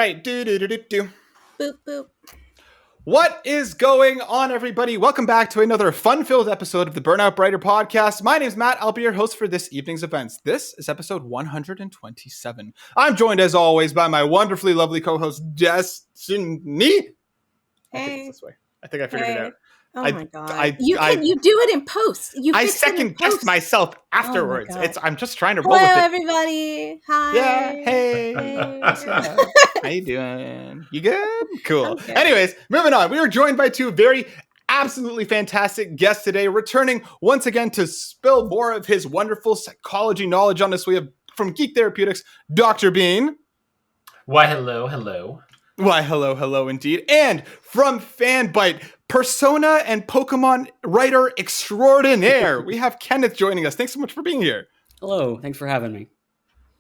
right. Do. Boop, boop. What is going on, everybody? Welcome back to another fun-filled episode of the Burnout Brighter podcast. My name is Matt. I'll be your host for this evening's events. This is episode 127. I'm joined, as always, by my wonderfully lovely co-host, Destinee. Hey. I think I figured it out. Oh my god! You do it in post. I second guessed myself afterwards. Oh I'm just trying to roll Hello, with it. everybody. Hi. Yeah. Hey. Hey. How you doing? You good? Cool. Okay. Anyways, moving on. We are joined by two very absolutely fantastic guests today, returning once again to spill more of his wonderful psychology knowledge on us. We have from Geek Therapeutics, Dr. Bean. Why, hello. Why, hello indeed. And from Fanbyte, Persona and Pokémon writer extraordinaire, we have Kenneth joining us. Thanks so much for being here. Hello, thanks for having me.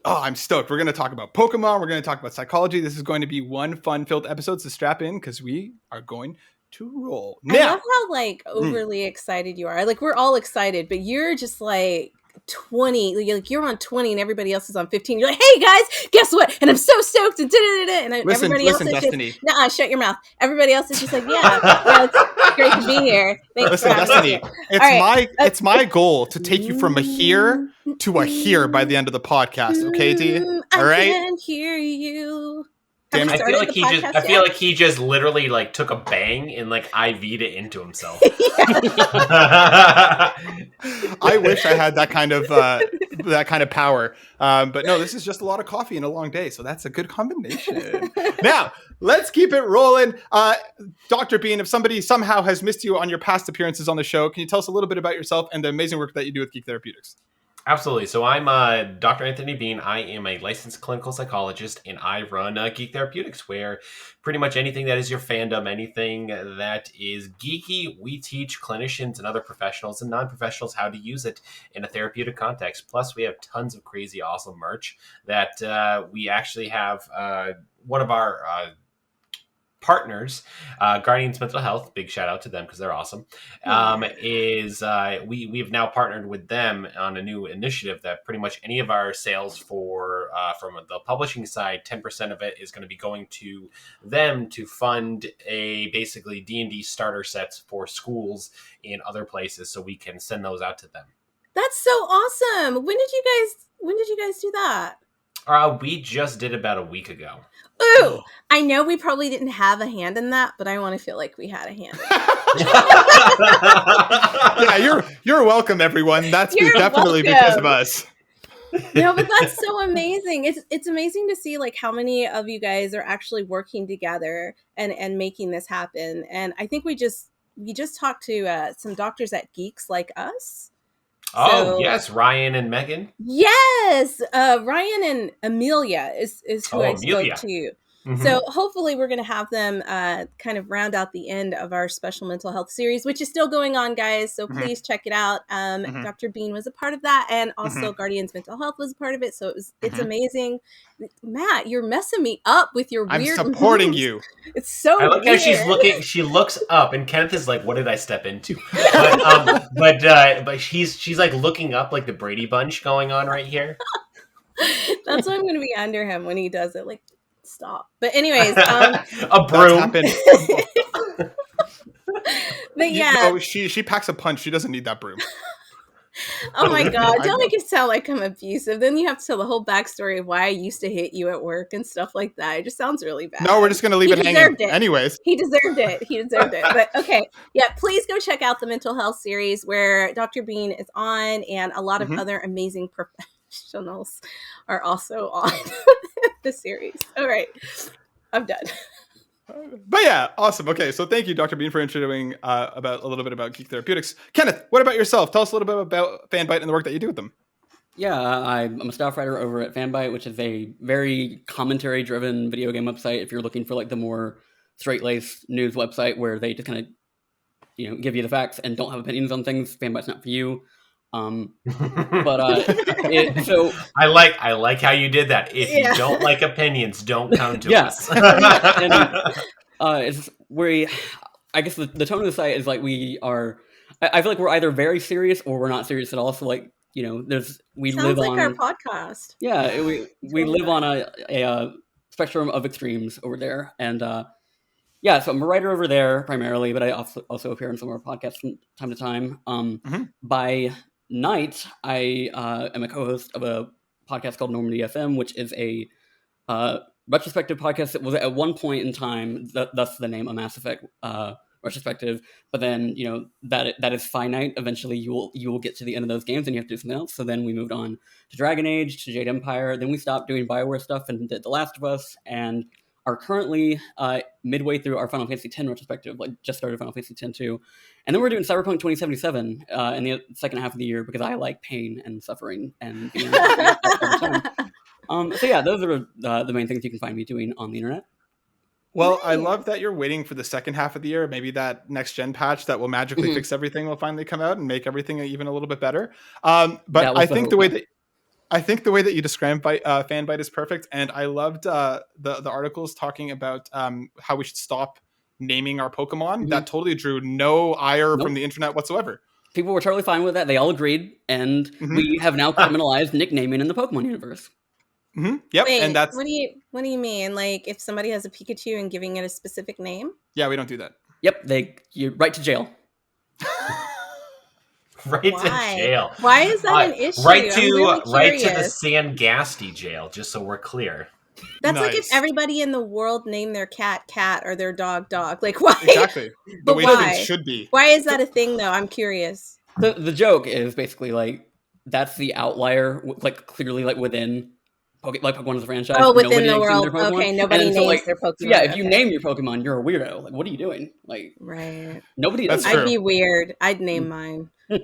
Oh, I'm stoked. We're going to talk about Pokemon. We're going to talk about psychology. This is going to be one fun-filled episode, so strap in because we are going to roll. Now, I love how overly excited you are. Like, we're all excited, but you're just like 20. Like, you're on 20 and everybody else is on 15. You're like, hey guys, guess what? And I'm so stoked. And everybody else is Destinee. just, nuh-uh, shut your mouth. Everybody else is just like, yeah, it's great to be here. Thanks listen, for having me. Destinee, it's my goal to take you from a here to a here by the end of the podcast. Okay, D? All right? I can hear you. Damn I feel like he just literally like took a bang and like IV'd it into himself. I wish I had that kind of power. But no, this is just a lot of coffee and a long day, so that's a good combination. Now, let's keep it rolling. Dr. Bean, if somebody somehow has missed you on your past appearances on the show, can you tell us a little bit about yourself and the amazing work that you do with Geek Therapeutics? Absolutely. So I'm Dr. Anthony Bean. I am a licensed clinical psychologist, and I run Geek Therapeutics, where pretty much anything that is your fandom, anything that is geeky, we teach clinicians and other professionals and non-professionals how to use it in a therapeutic context. Plus, we have tons of crazy, awesome merch that we actually have. One of our partners, Guardians Mental Health, big shout out to them because they're awesome, we've now partnered with them on a new initiative that pretty much any of our sales for from the publishing side, 10% of it is going to be going to them to fund a basically D&D starter sets for schools in other places so we can send those out to them. That's so awesome. When did you guys do that? We just did about a week ago. Ooh, I know we probably didn't have a hand in that, but I want to feel like we had a hand in that. Yeah, you're welcome, everyone. That's definitely because of us. No, but that's so amazing. It's amazing to see like how many of you guys are actually working together and making this happen. And I think we just talked to some doctors at Geeks like us. Oh, yes, Ryan and Megan. Yes, Ryan and Amelia is who I Amelia. spoke to. Mm-hmm. So hopefully we're going to have them kind of round out the end of our special mental health series, which is still going on, guys. So please check it out. Dr. Bean was a part of that, and also Guardians Mental Health was a part of it. So it's amazing. Matt, you're messing me up with your weird. I'm supporting moves. You. It's so. I like weird. how she's looking. She looks up, and Kenneth is like, "What did I step into?" But she's like looking up, like the Brady Bunch going on right here. That's why I'm going to be under him when he does it. Like. Stop. But anyways, a broom. But yeah, she packs a punch. She doesn't need that broom. Oh my god! Don't make it sound like I'm abusive. Then you have to tell the whole backstory of why I used to hit you at work and stuff like that. It just sounds really bad. No, we're just gonna leave it hanging. Anyways, he deserved it. But okay, yeah. Please go check out the mental health series where Dr. Bean is on, and a lot of other amazing professionals are also on the series. All right, I'm done. But yeah, awesome. Okay, so thank you, Dr. Bean, for introducing a little bit about Geek Therapeutics. Kenneth, what about yourself? Tell us a little bit about Fanbyte and the work that you do with them. Yeah, I'm a staff writer over at Fanbyte, which is a very commentary-driven video game website. If you're looking for like the more straight-laced news website where they just kind of, give you the facts and don't have opinions on things, Fanbyte's not for you. So I like how you did that. If you don't like opinions, don't come to us. It's where I guess the tone of the site is like we are. I feel like we're either very serious or we're not serious at all. So like Sounds like our podcast. Yeah, we live on a spectrum of extremes over there. And yeah, so I'm a writer over there primarily, but I also appear in some of our podcasts from time to time. By night, I am a co-host of a podcast called Normandy FM, which is a retrospective podcast that was at one point in time, thus the name, a Mass Effect retrospective. But then, you know, that is finite. Eventually, you will get to the end of those games and you have to do something else. So then we moved on to Dragon Age, to Jade Empire. Then we stopped doing BioWare stuff and did The Last of Us, and are currently midway through our Final Fantasy X retrospective, like just started Final Fantasy X 2. And then we're doing Cyberpunk 2077 in the second half of the year because I like pain and suffering and being so yeah, those are the main things you can find me doing on the internet. Well, I love that you're waiting for the second half of the year. Maybe that next gen patch that will magically fix everything will finally come out and make everything even a little bit better. But I think the way that you describe Fanbyte is perfect, and I loved the articles talking about how we should stop naming our Pokemon. That totally drew no ire from the internet whatsoever. People were totally fine with that. They all agreed, and we have now criminalized nicknaming in the Pokemon universe. Yep. Wait, and that's what do you mean? Like if somebody has a Pikachu and giving it a specific name? Yeah, we don't do that. Yep, you right to jail. Right to jail. Why is that an issue? Right to really the Sangasti jail, just so we're clear. That's like if everybody in the world named their cat or their dog. Like why? Exactly. The way things should be. Why is that a thing though? I'm curious. The joke is basically like that's the outlier, like clearly like within Pokemon is a franchise. Oh, within the world. Okay, nobody names their Pokemon. So yeah, if you name your Pokemon, you're a weirdo. Like, what are you doing? Like, right. Nobody does. I'd be weird. I'd name mine. Your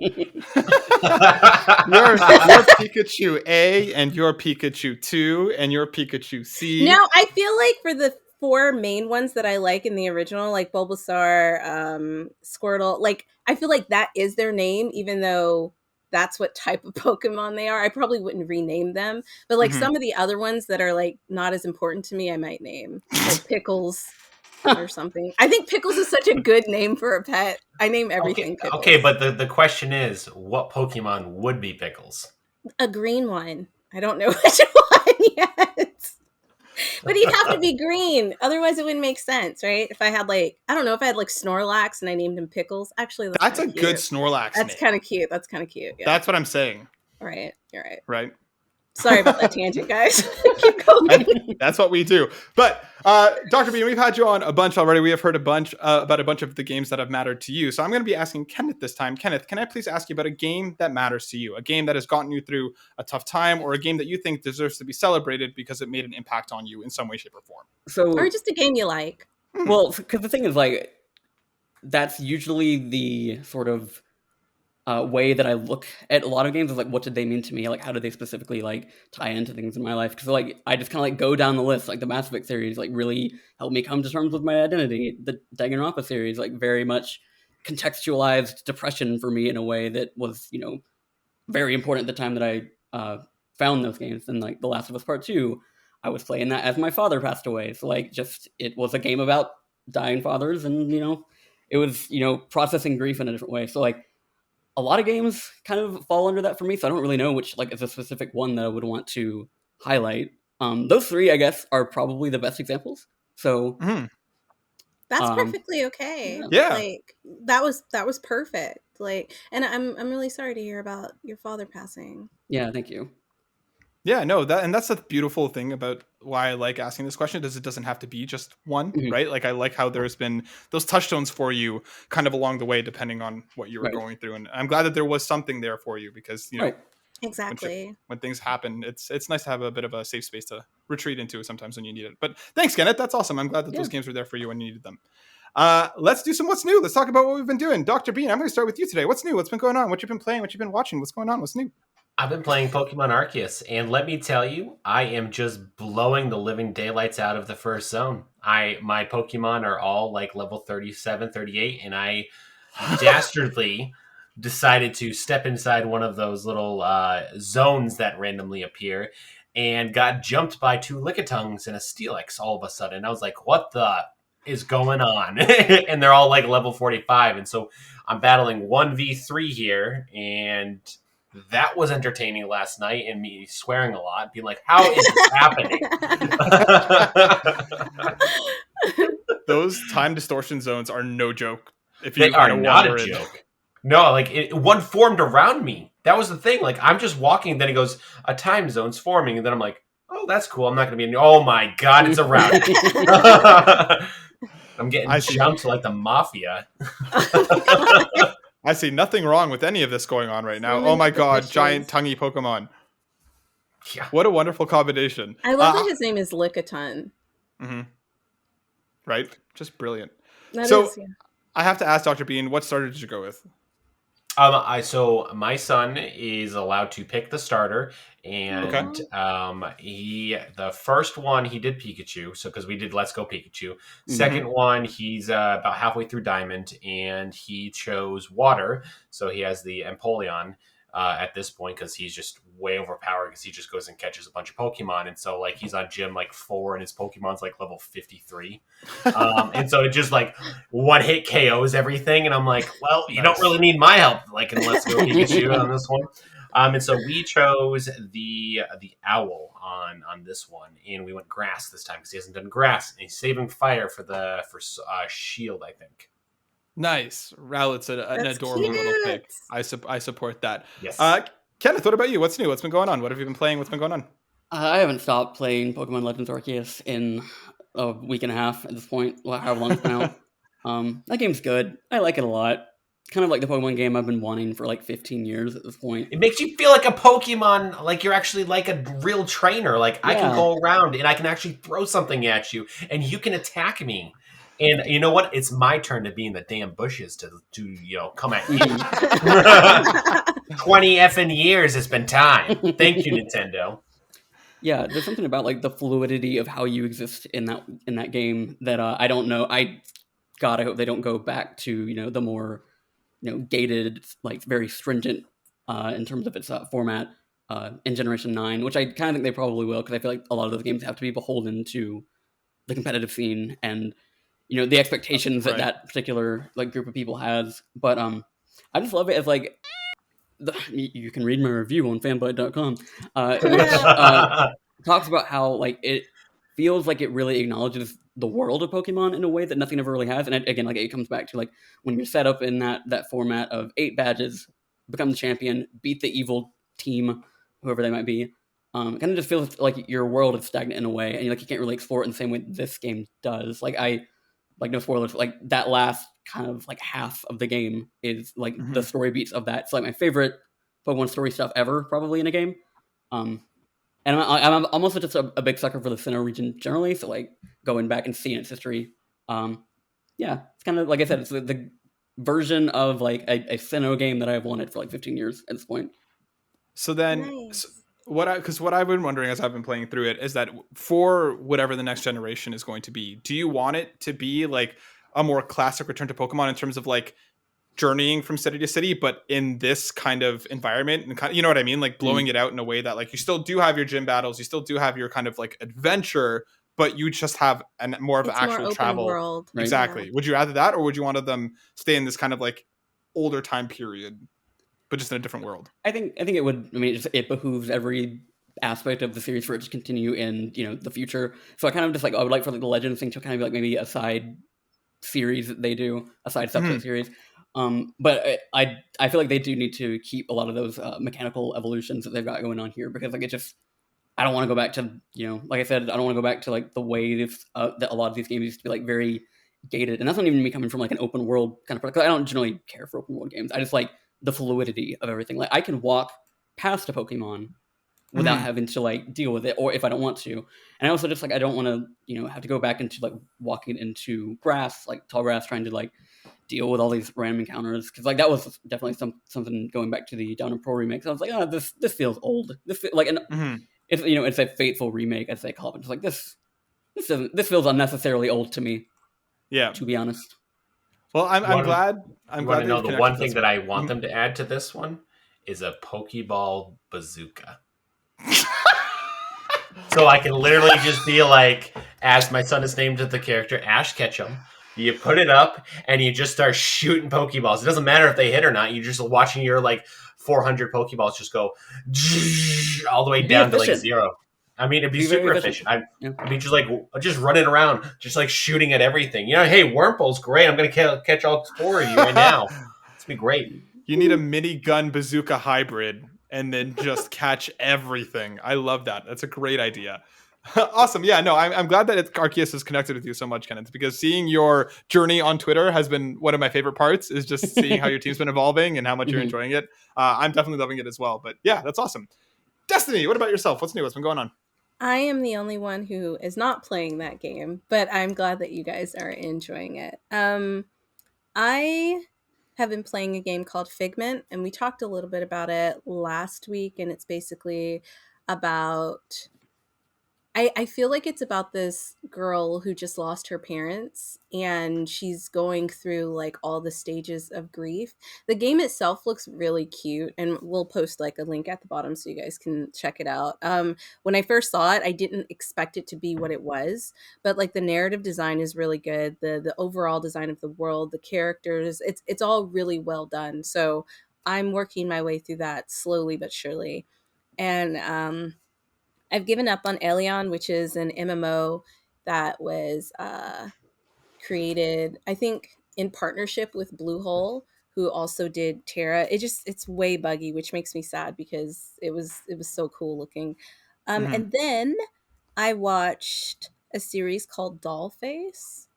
Pikachu A and your Pikachu 2 and your Pikachu C. No, I feel like for the 4 main ones that I like in the original, like Bulbasaur, Squirtle, like I feel like that is their name, even though that's what type of Pokemon they are. I probably wouldn't rename them, but like some of the other ones that are like not as important to me, I might name like Pickles or something. I think Pickles is such a good name for a pet. I name everything Pickles. Okay, but the question is, what Pokemon would be Pickles? A green one. I don't know which one yet. But he'd have to be green. Otherwise, it wouldn't make sense, right? If I had like Snorlax and I named him Pickles. Actually, that's a good Snorlax That's kind of cute. Yeah. That's what I'm saying. All right. You're right. Right. Sorry about that tangent, guys. Keep going. That's what we do. But Dr. Bean, we've had you on a bunch already. We have heard a bunch about a bunch of the games that have mattered to you. So I'm going to be asking Kenneth this time. Kenneth, can I please ask you about a game that matters to you? A game that has gotten you through a tough time, or a game that you think deserves to be celebrated because it made an impact on you in some way, shape, or form? Or just a game you like. Well, because the thing is, like, that's usually the sort of way that I look at a lot of games is like, what did they mean to me? Like, how did they specifically like tie into things in my life? Because like, I just kind of like go down the list. Like the Mass Effect series like really helped me come to terms with my identity. The Danganronpa series like very much contextualized depression for me in a way that was, you know, very important at the time that I found those games. And like The Last of Us Part 2, I was playing that as my father passed away. So like, just it was a game about dying fathers, and you know, it was, you know, processing grief in a different way. So like, a lot of games kind of fall under that for me, so I don't really know which like is a specific one that I would want to highlight. Those 3, I guess, are probably the best examples. So that's perfectly okay. Yeah, like that was perfect. Like, and I'm really sorry to hear about your father passing. Yeah, thank you. Yeah, no, that's the beautiful thing about why I like asking this question, is it doesn't have to be just one, right? Like I like how there's been those touchstones for you kind of along the way, depending on what you were going through. And I'm glad that there was something there for you, because, you know, exactly when things happen, it's nice to have a bit of a safe space to retreat into sometimes when you need it. But thanks, Kenneth. That's awesome. I'm glad that those games were there for you when you needed them. Let's do some What's New. Let's talk about what we've been doing. Dr. Bean, I'm going to start with you today. What's new? What's been going on? What you've been playing? What you've been watching? What's going on? What's new? I've been playing Pokemon Arceus, and let me tell you, I am just blowing the living daylights out of the first zone. My Pokemon are all like level 37, 38, and I dastardly decided to step inside one of those little zones that randomly appear, and got jumped by 2 Lickitungs and a Steelix all of a sudden. I was like, what the is going on? And they're all like level 45, and so I'm battling 1v3 here, and that was entertaining last night, and me swearing a lot, being like, how is this happening? Those time distortion zones are no joke. If They you are kind of not a wander in. joke. No, like one formed around me. That was the thing. Like I'm just walking, then it goes, a time zone's forming, and then I'm like, oh, that's cool. I'm not going to be in. Oh my god, it's around me. I'm getting jumped like the mafia. I see nothing wrong with any of this going on right now. Oh my god, giant tonguey Pokemon. Yeah. What a wonderful combination. I love that his name is Lickitung. Mm-hmm. Right? Just brilliant. That so is, yeah. I have to ask Dr. Bean, what starter did you go with? So my son is allowed to pick the starter, and the first one he did Pikachu, so because we did Let's Go Pikachu. Second one, he's about halfway through Diamond, and he chose Water, so he has the Empoleon at this point because he's just way overpowered because he just goes and catches a bunch of Pokemon, and so like he's on gym like 4 and his Pokemon's like level 53, and so it just like one hit KOs everything, and I'm like, well, you don't really need my help like in Let's Go Pikachu on this one. And so we chose the owl on this one, and we went grass this time because he hasn't done grass, and he's saving fire for shield, I think. Nice. Rowlett's an adorable little pig. I support that. Yes. Kenneth, what about you? What's new? What's been going on? What have you been playing? What's been going on? I haven't stopped playing Pokemon Legends Arceus in a week and a half at this point. How long it's been out. That game's good. I like it a lot. Kind of like the Pokemon game I've been wanting for like 15 years at this point. It makes you feel like a Pokemon, like you're actually like a real trainer. Like I can go around and I can actually throw something at you and you can attack me. And you know what? It's my turn to be in the damn bushes to come at me. 20 effing years it's been time. Thank you, Nintendo. Yeah, there's something about like the fluidity of how you exist in that game that I don't know. I hope they don't go back to the more gated, like very stringent in terms of its format in Generation 9, which I kind of think they probably will because I feel like a lot of those games have to be beholden to the competitive scene and the expectations that particular like group of people has. But I just love it as like you can read my review on fanbyte.com, which talks about how like it feels like it really acknowledges the world of Pokemon in a way that nothing ever really has. And again, like it comes back to like when you're set up in that format of 8 badges, become the champion, beat the evil team, whoever they might be. Kind of just feels like your world is stagnant in a way, and you can't really explore it in the same way this game does. Like no spoilers, like that last kind of like half of the game is like the story beats of that. It's like my favorite Pokemon story stuff ever, probably in a game. And I'm also just a big sucker for the Sinnoh region generally, so like going back and seeing its history. It's kind of like I said, it's the version of like a Sinnoh game that I've wanted for like 15 years at this point. So then, what I've been wondering as I've been playing through it is that for whatever the next generation is going to be, do you want it to be like a more classic Return to Pokemon in terms of like journeying from city to city, but in this kind of environment and kind of, you know what I mean? Like blowing it out in a way that like you still do have your gym battles, you still do have your kind of like adventure, but you just have more of actual travel. World. Right? Exactly. Yeah. Would you rather that, or would you want them stay in this kind of like older time period, but just in a different world? I think it would. I mean, it behooves every aspect of the series for it to continue in the future. So I kind of just like I would like for like the Legends thing to kind of be like maybe a side series that they do, a side subset series. But I feel like they do need to keep a lot of those mechanical evolutions that they've got going on here, because like it just, I don't want to go back to like I said, I don't want to go back to like the way that a lot of these games used to be like very gated, and that's not even me coming from like an open world kind of product. I don't generally care for open world games. I just like the fluidity of everything. Like I can walk past a Pokemon without having to like deal with it, or if I don't want to. And I also just like I don't want to have to go back into like walking into grass, like tall grass, trying to like deal with all these random encounters, because like that was definitely something going back to the Down and Pro remakes. I was like, this feels old. It's it's a faithful remake, as they call it. It's like this feels unnecessarily old to me. Yeah, to be honest. Well, I'm glad. I'm glad to know the one thing that I want them to add to this one is a Pokeball bazooka. So I can literally just be like, as my son is named the character Ash Ketchum, you put it up and you just start shooting Pokeballs. It doesn't matter if they hit or not. You're just watching your like 400 Pokeballs just go all the way down to like 0. I mean, it'd be super efficient. I'd be just running around, just like shooting at everything. You know, hey, Wurmple's great. I'm going to catch all 4 of you right now. It's going to be great. You need a minigun bazooka hybrid and then just catch everything. I love that. That's a great idea. Awesome. Yeah, no, I'm glad that Arceus is connected with you so much, Kenneth, because seeing your journey on Twitter has been one of my favorite parts, is just seeing how your team's been evolving and how much you're enjoying it. I'm definitely loving it as well. But yeah, that's awesome. Destinee, what about yourself? What's new? What's been going on? I am the only one who is not playing that game, but I'm glad that you guys are enjoying it. I have been playing a game called Figment, and we talked a little bit about it last week, and it's basically about... I feel like it's about this girl who just lost her parents, and she's going through like all the stages of grief. The game itself looks really cute, and we'll post like a link at the bottom so you guys can check it out. When I first saw it, I didn't expect it to be what it was, but like the narrative design is really good. The overall design of the world, the characters, it's all really well done. So I'm working my way through that slowly but surely. And I've given up on Elion, which is an MMO that was created, I think, in partnership with Bluehole, who also did Terra. It's way buggy, which makes me sad because it was so cool looking. And then I watched a series called Dollface,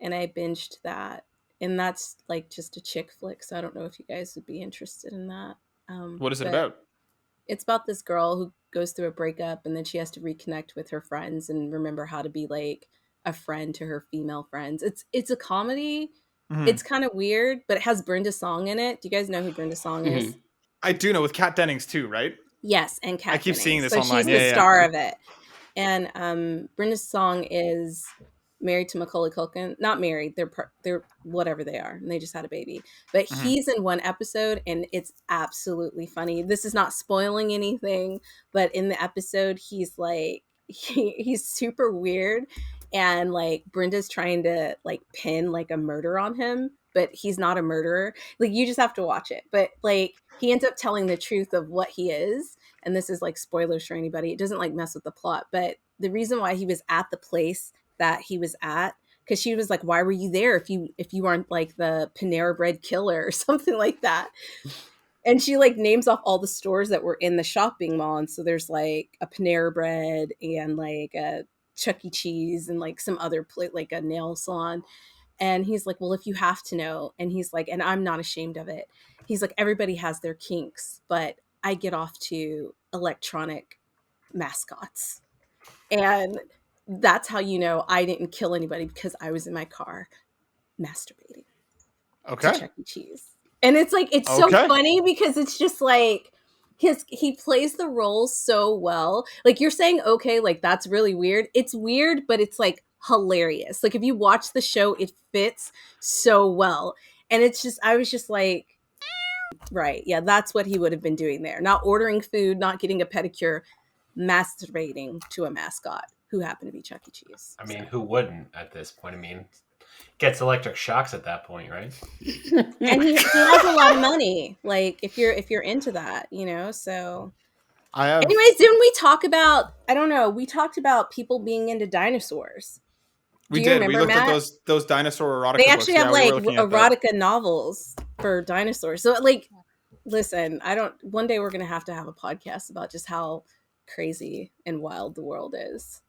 and I binged that. And that's like just a chick flick, so I don't know if you guys would be interested in that. What is it about? It's about this girl who goes through a breakup, and then she has to reconnect with her friends and remember how to be like a friend to her female friends. It's a comedy. It's kind of weird, but it has Brenda Song in it. Do you guys know who Brenda Song is? I do know, with Kat Dennings too, right? Yes, and Kat I keep Dennings. seeing this so online. She's the star of it. And Brenda Song is married to Macaulay Culkin. Not married. They're whatever they are, and they just had a baby. But he's in one episode, and it's absolutely funny. This is not spoiling anything, but in the episode, he's like he's super weird, and like Brenda's trying to like pin like a murder on him, but he's not a murderer. Like, you just have to watch it. But like, he ends up telling the truth of what he is, and this is like spoilers for anybody. It doesn't like mess with the plot, but the reason why he was at the place that he was at, because she was like, why were you there if you aren't like the Panera Bread killer or something like that? And she like names off all the stores that were in the shopping mall, and so there's like a Panera Bread and like a Chuck E. Cheese and like some other like a nail salon. And he's like, well, if you have to know. And he's like, and I'm not ashamed of it. He's like, everybody has their kinks, but I get off to electronic mascots. And that's how you know I didn't kill anybody, because I was in my car masturbating to Chuck E. Cheese. And it's like, it's so funny because it's just like he plays the role so well. Like, you're saying, okay, like that's really weird. It's weird, but it's like hilarious. Like, if you watch the show, it fits so well. And it's just, I was just like, right, yeah, that's what he would have been doing there. Not ordering food, not getting a pedicure, masturbating to a mascot who happened to be Chuck E. Cheese. I mean, who wouldn't at this point? I mean, gets electric shocks at that point, right? And he has a lot of money. Like, if you're into that, you know. So, anyways, didn't we talk about? I don't know. We talked about people being into dinosaurs. We did. We looked at those dinosaur erotica. They actually books. have like erotica novels for dinosaurs. So, like, listen, one day we're gonna have to have a podcast about just how crazy and wild the world is.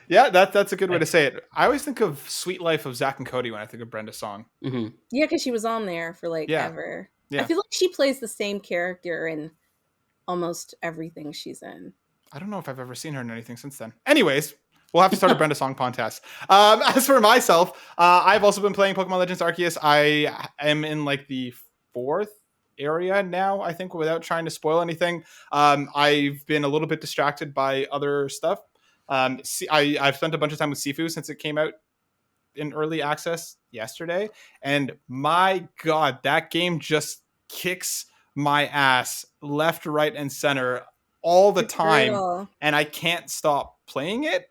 Yeah, that's a good way to say it. I always think of Sweet Life of Zach and Cody when I think of Brenda Song. Yeah, because she was on there for like ever. Yeah. I feel like she plays the same character in almost everything she's in. I don't know if I've ever seen her in anything since then. Anyways, we'll have to start a Brenda Song podcast. As for myself, I've also been playing Pokemon Legends Arceus. I am in like the 4th area now, I think, without trying to spoil anything. I've been a little bit distracted by other stuff. I've spent a bunch of time with Sifu since it came out in early access yesterday, and my god, that game just kicks my ass left, right, and center all the time. Brutal. And I can't stop playing it.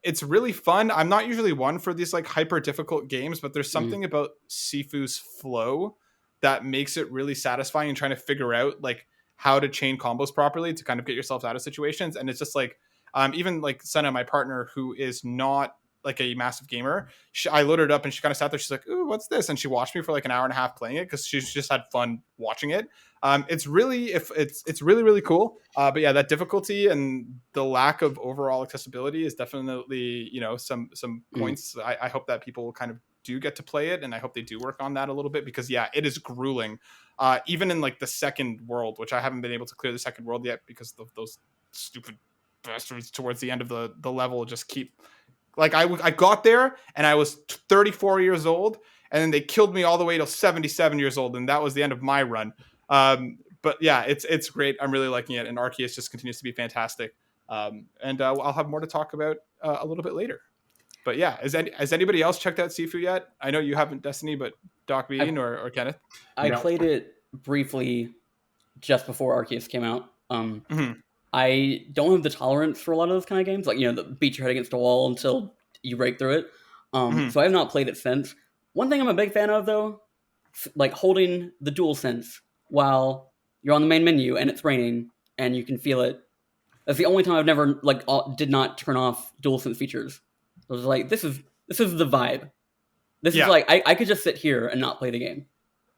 It's really fun. I'm not usually one for these like hyper difficult games, but there's something about Sifu's flow that makes it really satisfying and trying to figure out like how to chain combos properly to kind of get yourself out of situations. And it's just like, even like Senna, my partner, who is not like a massive gamer, I loaded it up and she kind of sat there. She's like, "Ooh, what's this?" And she watched me for like an hour and a half playing it because she's just had fun watching it. It's really, it's really, really cool. But yeah, that difficulty and the lack of overall accessibility is definitely, you know, some points. I hope that people kind of do get to play it, and I hope they do work on that a little bit, because yeah, it is grueling. Even in like the second world, which I haven't been able to clear the second world yet because of those stupid bastards towards the end of the level just keep like I got there and I was 34 years old, and then they killed me all the way till 77 years old, and that was the end of my run. But yeah, it's great. I'm really liking it, and Arceus just continues to be fantastic. And I'll have more to talk about a little bit later. But yeah, has anybody else checked out Sifu yet? I know you haven't, Destinee, but Doc Bean or Kenneth? I played it briefly just before Arceus came out. I don't have the tolerance for a lot of those kind of games, like, you know, beat your head against a wall until you break through it. So I have not played it since. One thing I'm a big fan of, though, like holding the DualSense while you're on the main menu and it's raining and you can feel it. That's the only time I've never like did not turn off DualSense features. I was like, this is the vibe. This is like I could just sit here and not play the game,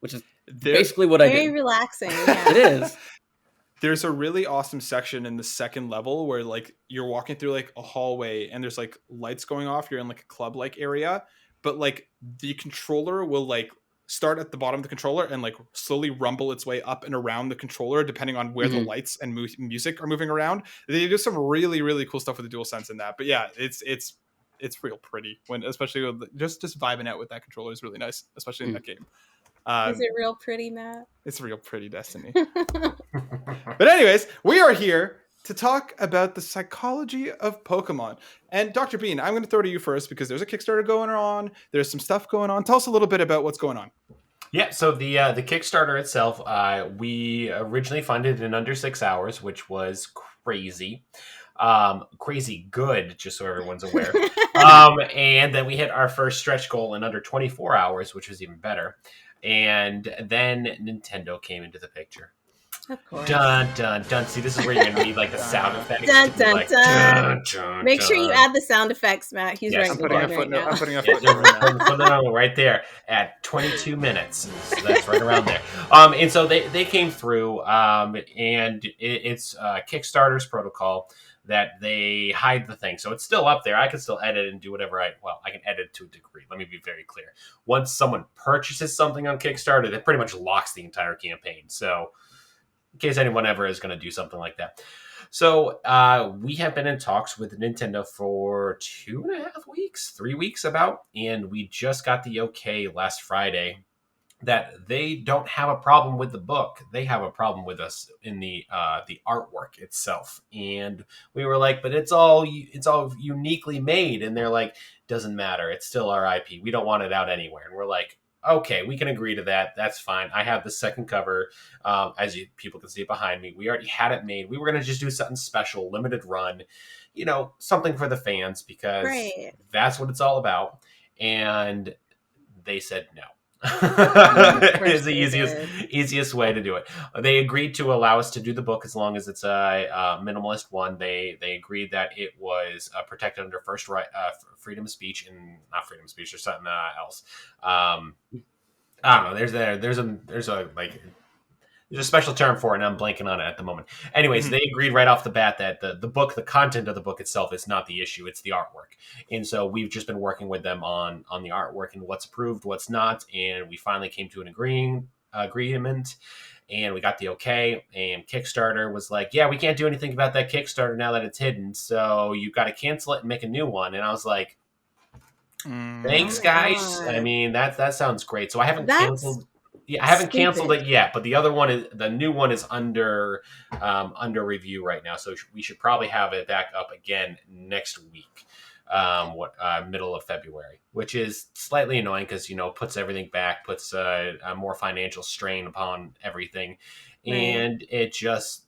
which is basically what I did. Very relaxing. Yeah. It is. There's a really awesome section in the second level where like you're walking through like a hallway and there's like lights going off. You're in like a club-like area, but like the controller will like start at the bottom of the controller and like slowly rumble its way up and around the controller depending on where the lights and music are moving around. They do some really, really cool stuff with the DualSense in that. But yeah, it's real pretty when, especially with just vibing out with that controller is really nice, especially in that game. Is it real pretty, Matt? It's real pretty, Destinee. But anyways, we are here to talk about the psychology of Pokemon. And Dr. Bean, I'm going to throw to you first because there's a Kickstarter going on. There's some stuff going on. Tell us a little bit about what's going on. Yeah, so the Kickstarter itself, we originally funded in under 6 hours, which was crazy. Crazy good, just so everyone's aware. And then we hit our first stretch goal in under 24 hours, which was even better. And then Nintendo came into the picture. Of course. Dun, dun, dun. See, this is where you're going to need like the sound effects. Dun, dun, like, dun. Dun, dun, Make sure dun. you add the sound effects, Matt. He's Yes, right. I'm putting a footnote. I'm putting a Yeah, footnote. put it on right there at 22 minutes. So that's right around there. And so they came through, and it's Kickstarter's protocol that they hide the thing. So it's still up there. I can still edit and do whatever I can edit to a degree. Let me be very clear. Once someone purchases something on Kickstarter, that pretty much locks the entire campaign. So in case anyone ever is going to do something like that. So we have been in talks with Nintendo for 2.5 weeks, 3 weeks about, and we just got the okay last Friday that they don't have a problem with the book. They have a problem with us in the artwork itself. And we were like, but it's all uniquely made. And they're like, doesn't matter. It's still our IP. We don't want it out anywhere. And we're like, okay, we can agree to that. That's fine. I have the second cover, as people can see behind me. We already had it made. We were going to just do something special, limited run, something for the fans, because that's what it's all about. And they said no. It is the easiest way to do it. They agreed to allow us to do the book as long as it's a minimalist one. They agreed that it was protected under first right, freedom of speech, and not freedom of speech or something else. I don't know. There's a special term for it, and I'm blanking on it at the moment. Anyways, they agreed right off the bat that the book, the content of the book itself is not the issue, it's the artwork. And so we've just been working with them on the artwork and what's approved, what's not, and we finally came to an agreement, and we got the okay, and Kickstarter was like, yeah, we can't do anything about that Kickstarter now that it's hidden, so you've got to cancel it and make a new one. And I was like, thanks, guys. I mean, that sounds great. So I haven't canceled. Yeah, I haven't canceled it yet, but the new one is under review right now. So we should probably have it back up again next week, middle of February, which is slightly annoying because puts everything back, puts a more financial strain upon everything, and it just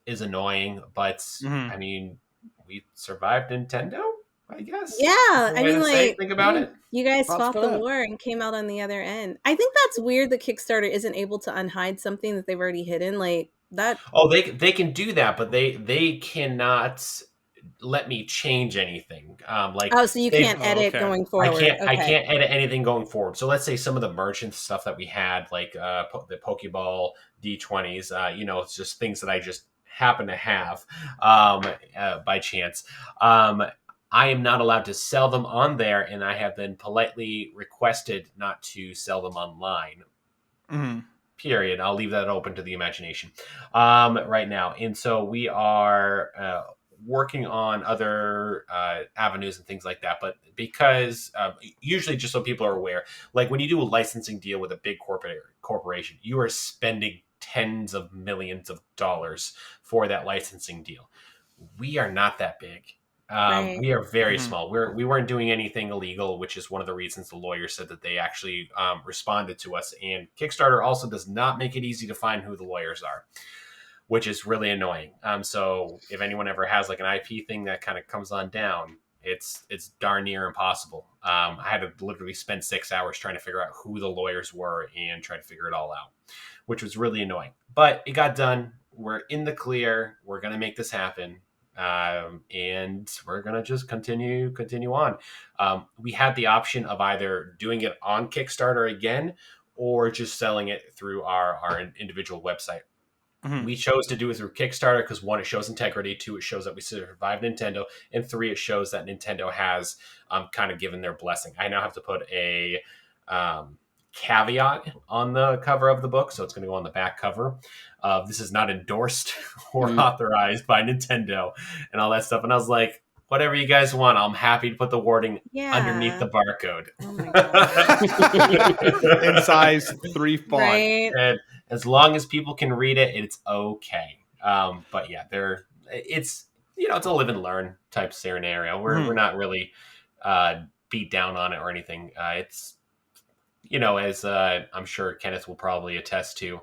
is annoying. But I mean, we survived Nintendo. I guess. Yeah, I mean, like, think about it. you guys Props fought for the that. war and came out on the other end. I think that's weird that Kickstarter isn't able to unhide something that they've already hidden. Like that. Oh, they can do that, but they cannot let me change anything. Like Oh, so you they can't edit okay. going I forward. I Okay. can't edit anything going forward. So let's say some of the merchant stuff that we had, like the Pokeball D20s, it's just things that I just happen to have by chance. I am not allowed to sell them on there, and I have been politely requested not to sell them online. Mhm. Period. I'll leave that open to the imagination right now. And so we are working on other avenues and things like that. But because usually, just so people are aware, like when you do a licensing deal with a big corporation, you are spending tens of millions of dollars for that licensing deal. We are not that big. Right. We are very Mhm. small. We weren't doing anything illegal, which is one of the reasons the lawyer said that they actually responded to us. And Kickstarter also does not make it easy to find who the lawyers are, which is really annoying. So if anyone ever has like an IP thing that kind of comes on down, it's darn near impossible. I had to literally spend 6 hours trying to figure out who the lawyers were and try to figure it all out, which was really annoying. But it got done. We're in the clear. We're going to make this happen. And we're gonna just continue on. We had the option of either doing it on Kickstarter again or just selling it through our individual website. Mhm. We chose to do it through Kickstarter because 1, it shows integrity, 2, it shows that we survived Nintendo, and 3, it shows that Nintendo has kind of given their blessing. I now have to put a caveat on the cover of the book, so it's going to go on the back cover. This is not endorsed or authorized by Nintendo and all that stuff. And I was like, whatever you guys want, I'm happy to put the wording underneath the barcode. Oh my god. In size 3 font. Right. And as long as people can read it, it's okay. But yeah, it's it's a live and learn type scenario. We're not really beat down on it or anything. It's as I'm sure Kenneth will probably attest to,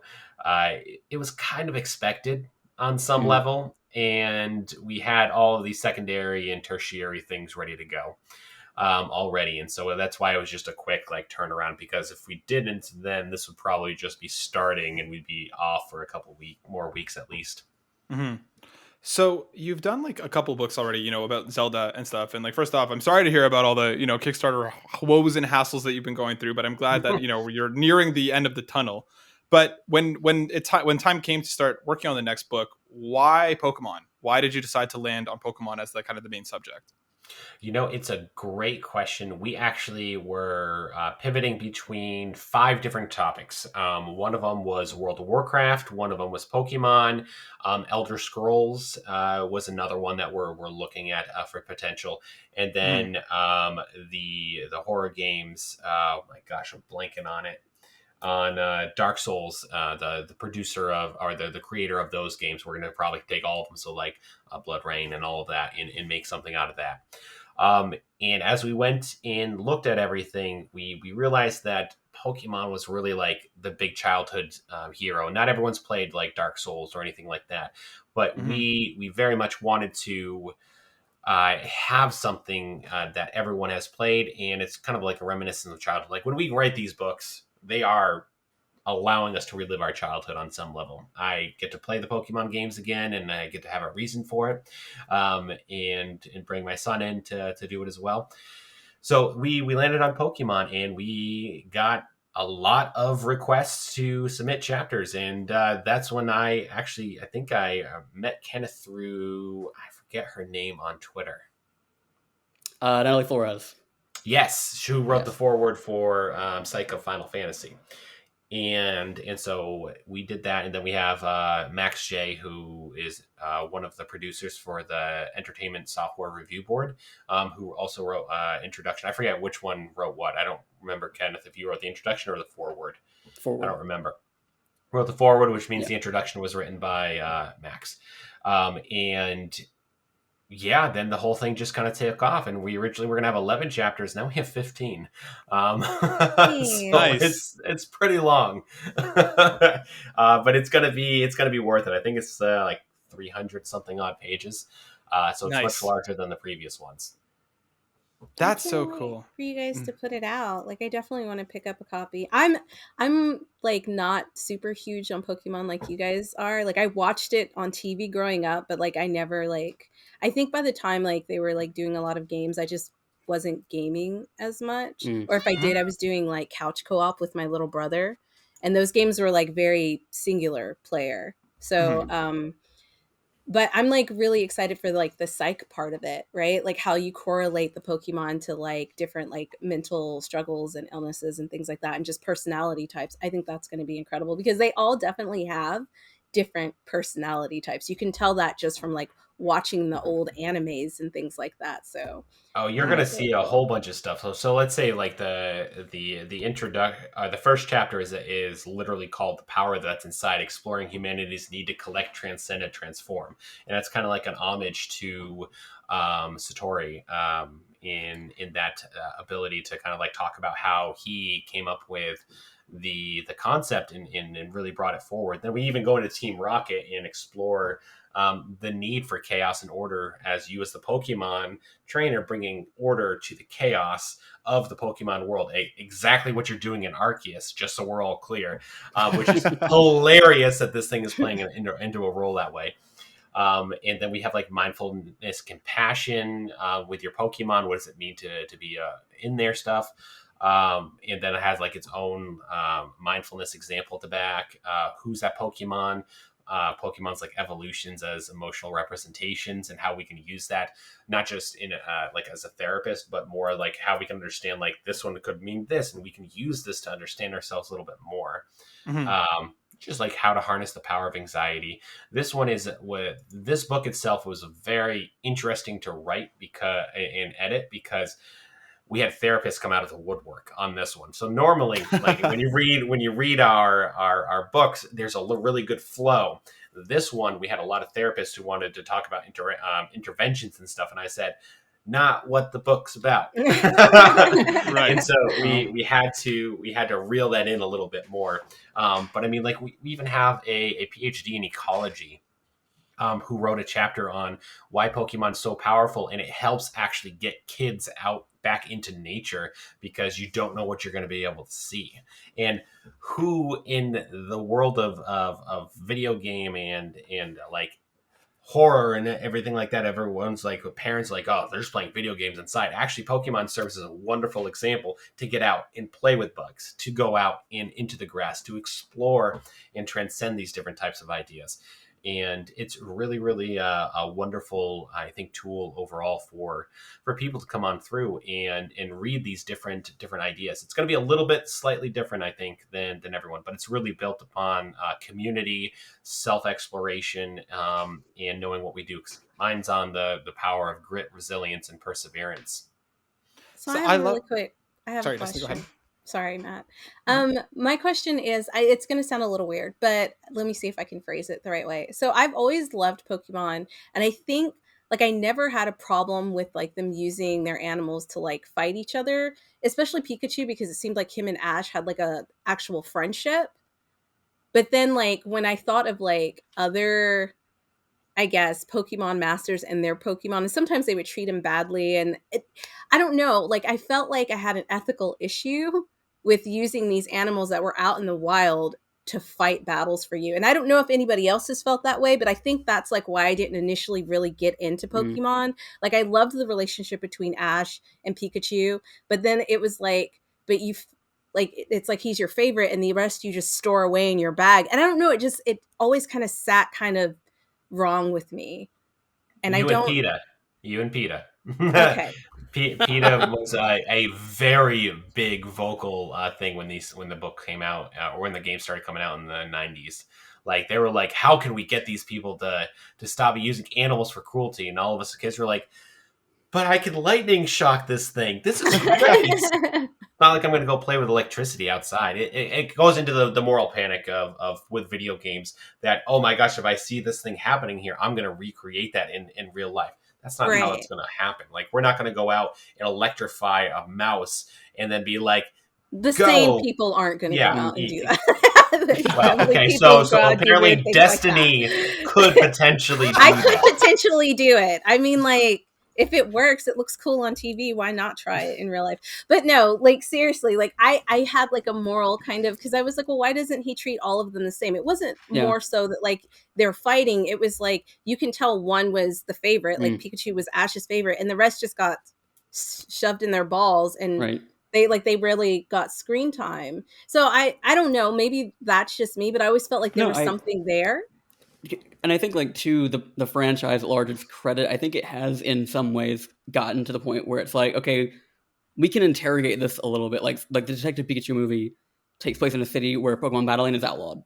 it was kind of expected on some level, and we had all of these secondary and tertiary things ready to go already, and so that's why it was just a quick turnaround. Because if we didn't, then this would probably just be starting, and we'd be off for a couple more weeks at least. Mm-hmm. So you've done a couple books already, about Zelda and stuff. And first off, I'm sorry to hear about all the, Kickstarter woes and hassles that you've been going through, but I'm glad that, you're nearing the end of the tunnel. But when time came to start working on the next book, why Pokemon? Why did you decide to land on Pokemon as the kind of the main subject? It's a great question. We actually were pivoting between 5 different topics. One of them was World of Warcraft. One of them was Pokemon. Elder Scrolls was another one that we're looking at for potential. And then the horror games. Oh my gosh, I'm blanking on it. On Dark Souls, the producer of, or the creator of those games, we're going to probably take all of them. So Blood Rain and all of that and make something out of that. And as we went and looked at everything, we realized that Pokemon was really the big childhood hero. Not everyone's played Dark Souls or anything like that, but we very much wanted to have something that everyone has played, and it's kind of like a reminiscence of childhood. When we write these books, they are allowing us to relive our childhood on some level. I get to play the Pokemon games again, and I get to have a reason for it, and bring my son in to do it as well. So we landed on Pokemon, and we got a lot of requests to submit chapters, and that's when I think I met Kenneth through, I forget her name on Twitter. Natalie Flores. Yes, who wrote the foreword for Psycho Final Fantasy. And so we did that, and then we have Max J, who is one of the producers for the Entertainment Software Review Board, who also wrote introduction. I forget which one wrote what. I don't remember, Kenneth, if you wrote the introduction or the foreword. I don't remember. Wrote the foreword, which means the introduction was written by Max. And yeah, then the whole thing just kind of took off, and we originally were going to have 11 chapters. Now we have 15. So Nice. it's pretty long, but it's going to be worth it. I think it's 300 something odd pages. So it's much larger than the previous ones. That's I so can't wait cool. for you guys to put it out. Like, I definitely want to pick up a copy. I'm like not super huge on Pokemon like you guys are. Like, I watched it on TV growing up, but like I never like. I think by the time like they were like doing a lot of games, I just wasn't gaming as much. Or if I did, I was doing like couch co-op with my little brother, and those games were like very singular player. So, but I'm like really excited for like the psych part of it, right? Like how you correlate the Pokemon to like different like mental struggles and illnesses and things like that, and just personality types. I think that's going to be incredible because they all definitely have different personality types. You can tell that just from like watching the old animes and things like that. So Oh, you're gonna see a whole bunch of stuff. So let's say like the first chapter is literally called "The Power That's Inside: Exploring Humanity's Need to Collect, Transcend, and Transform," and that's kind of like an homage to Satori in that ability to kind of like talk about how he came up with the concept and really brought it forward. Then we even go into Team Rocket and explore the need for chaos and order as you as the Pokemon trainer bringing order to the chaos of the Pokemon world. Exactly what you're doing in Arceus, just so we're all clear, which is hilarious that this thing is playing into a role that way. And then we have like mindfulness, compassion with your Pokemon. What does it mean to be in their stuff? And then it has like its own mindfulness example at the back. Who's that Pokemon? Pokemon's like evolutions as emotional representations and how we can use that not just in like as a therapist, but more like how we can understand like this one could mean this, and we can use this to understand ourselves a little bit more. Just like how to harness the power of anxiety. This book itself was very interesting to write and edit because we had therapists come out of the woodwork on this one. So normally, like when you read our books, there's a really good flow. This one, we had a lot of therapists who wanted to talk about interventions and stuff, and I said, not what the book's about. Right. And so we had to reel that in a little bit more. But I mean, like we even have a PhD in ecology. Who wrote a chapter on why Pokemon's so powerful, and it helps actually get kids out back into nature because you don't know what you're going to be able to see. And who in the world of video game and like horror and everything like that, everyone's like, parents like, oh, they're just playing video games inside. Actually, Pokemon serves as a wonderful example to get out and play with bugs, to go out and into the grass, to explore and transcend these different types of ideas. And it's really, really a wonderful, I think, tool overall for people to come on through and read these different ideas. It's going to be a little bit slightly different, I think, than everyone, but it's really built upon community, self-exploration, and knowing what we do. 'Cause mine's on the power of grit, resilience, and perseverance. So I have a question. Destinee, go ahead. Sorry, Matt. My question is, it's going to sound a little weird, but let me see if I can phrase it the right way. So I've always loved Pokemon, and I think like I never had a problem with like them using their animals to like fight each other, especially Pikachu, because it seemed like him and Ash had like a actual friendship. But then like when I thought of like other, I guess, Pokemon masters and their Pokemon, and sometimes they would treat him badly, and I don't know, like I felt like I had an ethical issue with using these animals that were out in the wild to fight battles for you. And I don't know if anybody else has felt that way, but I think that's like why I didn't initially really get into Pokemon. Like I loved the relationship between Ash and Pikachu, but then it was like, but like it's like he's your favorite and the rest you just store away in your bag. And I don't know, it always kind of sat kind of wrong with me. And You and PETA. Okay. PETA was a very big vocal thing when the book came out, or when the game started coming out in the 90s. Like they were like, how can we get these people to stop using animals for cruelty? And all of us kids were like, but I can lightning shock this thing. This is great. It's not like I'm going to go play with electricity outside. It goes into the moral panic of with video games that, oh my gosh, if I see this thing happening here, I'm going to recreate that in real life. That's not how it's going to happen. Like, we're not going to go out and electrify a mouse and then be like, same people aren't going to go out and do that. Well, okay, so apparently Destinee could potentially do I could potentially do it. I mean, like, if it works, it looks cool on TV, why not try it in real life? But no, like seriously, like I had like a moral kind of, because I was like, well, why doesn't he treat all of them the same? It wasn't more so that like they're fighting. It was like you can tell one was the favorite, like Pikachu was Ash's favorite, and the rest just got shoved in their balls, and they really got screen time. So I don't know, maybe that's just me, but I always felt like there was something there. And I think, like, to the franchise at large's credit, I think it has in some ways gotten to the point where it's like, okay, we can interrogate this a little bit. Like the Detective Pikachu movie takes place in a city where Pokemon battling is outlawed.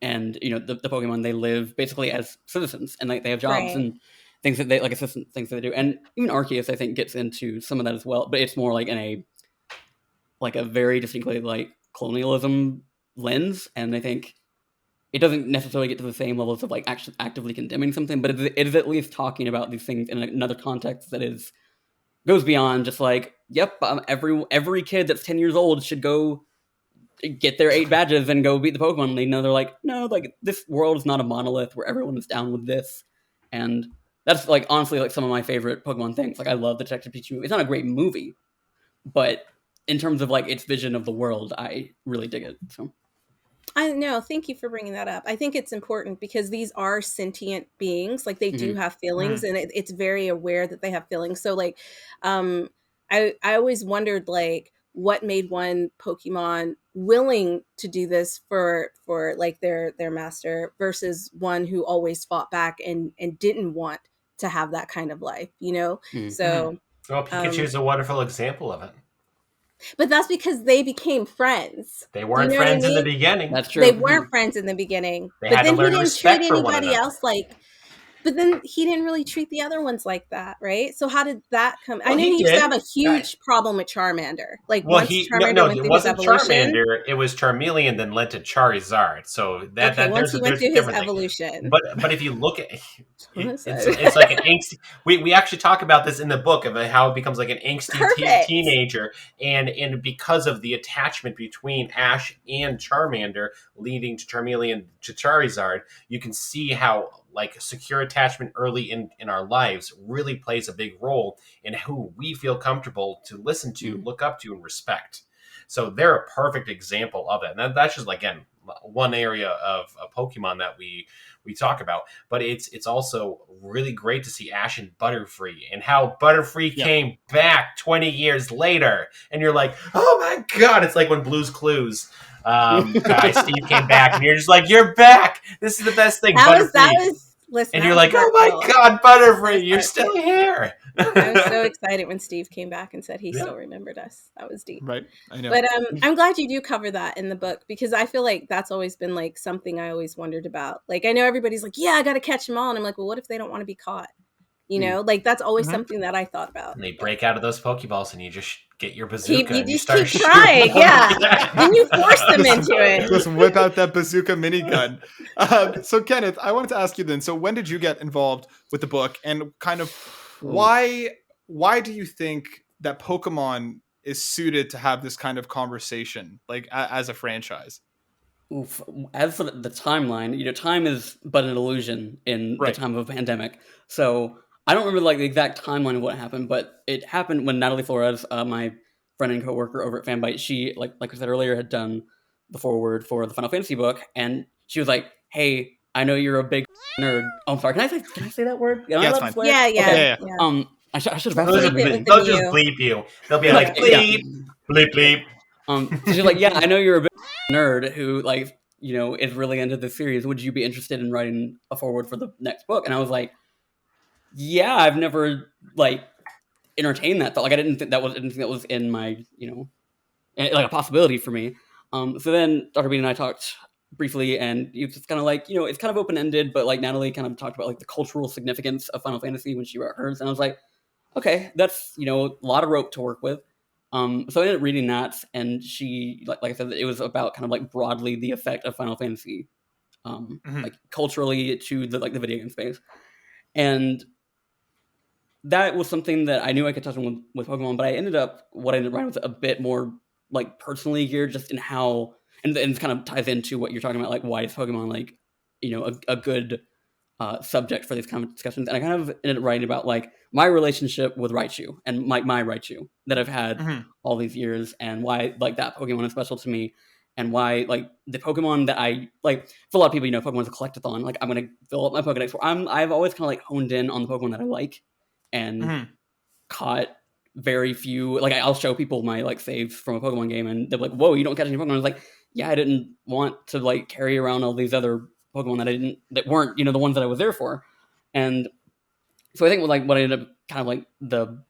And, you know, the Pokemon, they live basically as citizens, and like they have jobs and things that they, like, assistant things that they do. And even Arceus, I think, gets into some of that as well, but it's more like in a very distinctly, like, colonialism lens. And I think it doesn't necessarily get to the same levels of, like, actually actively condemning something, but it is at least talking about these things in another context that goes beyond just like, yep, every kid that's 10 years old should go get their 8 badges and go beat the Pokemon League. No, they're like, no, like, this world is not a monolith where everyone is down with this. And that's, like, honestly, like, some of my favorite Pokemon things. Like, I love the Detective Pikachu movie. It's not a great movie, but in terms of, like, its vision of the world, I really dig it. So I know. Thank you for bringing that up. I think it's important because these are sentient beings. Like, they do have feelings, and it's very aware that they have feelings. So, like, I always wondered, like, what made one Pokemon willing to do this for like their master versus one who always fought back and didn't want to have that kind of life, you know? So, well, Pikachu's a wonderful example of it. But that's because they became friends. They weren't friends in the beginning. That's true. They weren't friends in the beginning. They but had then to learn he didn't respect treat for one anybody another. else like. But then he didn't really treat the other ones like that, right? So how did that come? Well, I know he he used did. to have a huge problem with Charmander. Like, Well, once Charmander went it through wasn't his evolution. Charmander. It was Charmeleon, then led to Charizard. So Once he went through his evolution. But if you look at it's like an angsty. We actually talk about this in the book of how it becomes like an angsty teenager, and because of the attachment between Ash and Charmander, leading to Charmeleon to Charizard, you can see how, like, secure attachment early in our lives really plays a big role in who we feel comfortable to listen to, look up to, and respect. So they're a perfect example of it. And that's just, again, one area of Pokemon that we talk about. But it's also really great to see Ash and Butterfree, and how Butterfree came back 20 years later. And you're like, oh my God, it's like when Blue's Clues guy Steve came back, and you're just like, you're back. This is the best thing. That was listen, and you're like, oh my God, Butterfree, you're still here. I was so excited when Steve came back and said he still remembered us. That was deep. Right. I know. But I'm glad you do cover that in the book, because I feel like that's always been, like, something I always wondered about. Like, I know everybody's like, yeah, I got to catch them all. And I'm like, well, what if they don't want to be caught? You know, like, that's always something that I thought about. And they break out of those Pokeballs, and you just get your bazooka. You just keep trying, Then you force them into it. Just whip out that bazooka minigun. So, Kenneth, I wanted to ask you then. So, when did you get involved with the book, and kind of why do you think that Pokemon is suited to have this kind of conversation, like, as a franchise? Oof. As for the timeline, you know, time is but an illusion in the time of a pandemic. So I don't remember, like, the exact timeline of what happened, but it happened when Natalie Flores, my friend and coworker over at Fanbyte, she, like I said earlier, had done the foreword for the Final Fantasy book, and she was like, "Hey, I know you're a big nerd." Oh, I'm sorry. Can I say that word? Yeah, it's fine. Yeah. Okay. I should have asked that. They'll just bleep you. They'll be like, bleep, bleep, bleep. She's like, "Yeah, I know you're a big nerd who, like, you know, is really into the series. Would you be interested in writing a foreword for the next book?" And I was like, yeah, I've never, like, entertained that thought. Like, I didn't think that was in my, you know, like, a possibility for me. So then Dr. Bean and I talked briefly, and it's just kind of like, you know, it's kind of open-ended, but, like, Natalie kind of talked about, like, the cultural significance of Final Fantasy when she wrote hers, and I was like, okay, that's, you know, a lot of rope to work with. So I ended up reading that, and she, like I said, it was about kind of, like, broadly the effect of Final Fantasy, like, culturally to the video game space. And that was something that I knew I could touch on with Pokemon, but what I ended up writing was a bit more, like, personally geared, just in how, and it kind of ties into what you're talking about, like, why is Pokemon, like, you know, a good subject for these kind of discussions. And I kind of ended up writing about like my relationship with Raichu and my Raichu that I've had all these years, and why like that Pokemon is special to me, and why like the Pokemon that I like. For a lot of people, you know, Pokemon's a collectathon. Like I'm gonna fill up my Pokedex. I've always kind of like honed in on the Pokemon that I like, and caught very few. Like I'll show people my like saves from a Pokemon game, and they're like, "Whoa, you don't catch any Pokemon?" I was like, "Yeah, I didn't want to like carry around all these other Pokemon that weren't, you know, the ones that I was there for." And so I think like what I ended up kind of like the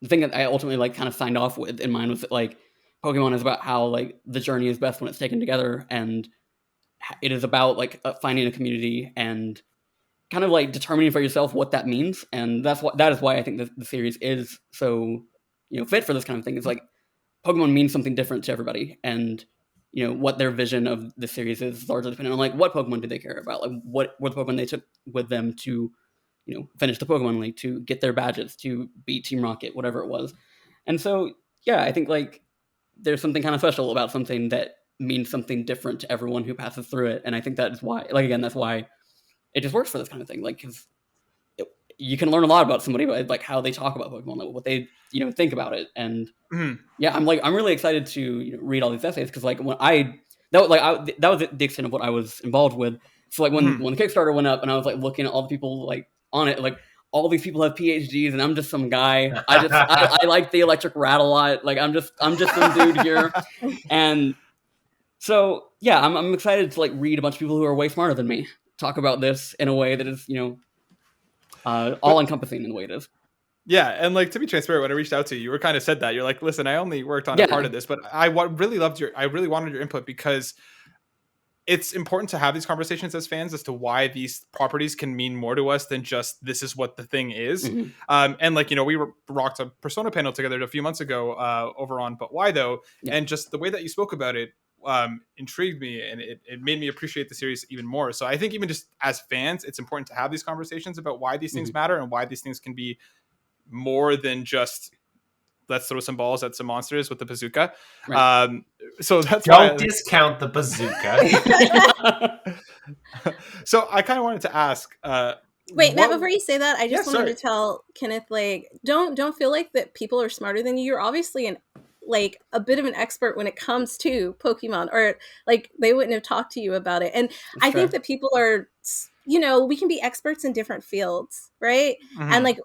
thing that I ultimately like kind of signed off with in mind was that like Pokemon is about how like the journey is best when it's taken together, and it is about like finding a community and kind of like determining for yourself what that means. And that is why I think the series is so, you know, fit for this kind of thing. It's like Pokemon means something different to everybody, and you know what their vision of the series is largely dependent on like what Pokemon do they care about, like what the Pokemon they took with them to, you know, finish the Pokemon League, to get their badges, to beat Team Rocket, whatever it was. And so yeah, I think like there's something kind of special about something that means something different to everyone who passes through it. And I think that is why, like again, that's why it just works for this kind of thing. Like, because you can learn a lot about somebody by like how they talk about Pokemon, like what they, you know, think about it. And yeah, I'm really excited to, you know, read all these essays, because like when that was the extent of what I was involved with. So like when the Kickstarter went up and I was like looking at all the people like on it, like all these people have PhDs and I'm just some guy. I like the electric rat a lot. Like I'm just some dude here. And so yeah, I'm excited to like read a bunch of people who are way smarter than me talk about this in a way that is, you know, all encompassing in the way it is. Yeah, and like to be transparent, when I reached out to you, you were kind of said that you're like, listen, I only worked on a part of this, but I really wanted your input, because it's important to have these conversations as fans as to why these properties can mean more to us than just this is what the thing is. And like, you know, we rocked a Persona panel together a few months ago over on But Why Though, and just the way that you spoke about it intrigued me, and it made me appreciate the series even more. So I think even just as fans, it's important to have these conversations about why these things matter and why these things can be more than just let's throw some balls at some monsters with the bazooka. Right. So that's don't discount the bazooka. So I kind of wanted to ask. Wait, Matt, before you say that, I just wanted to tell Kenneth, like, don't feel like that people are smarter than you. You're obviously a bit of an expert when it comes to Pokemon, or like they wouldn't have talked to you about it. And I think that people are, you know, we can be experts in different fields, right? And like,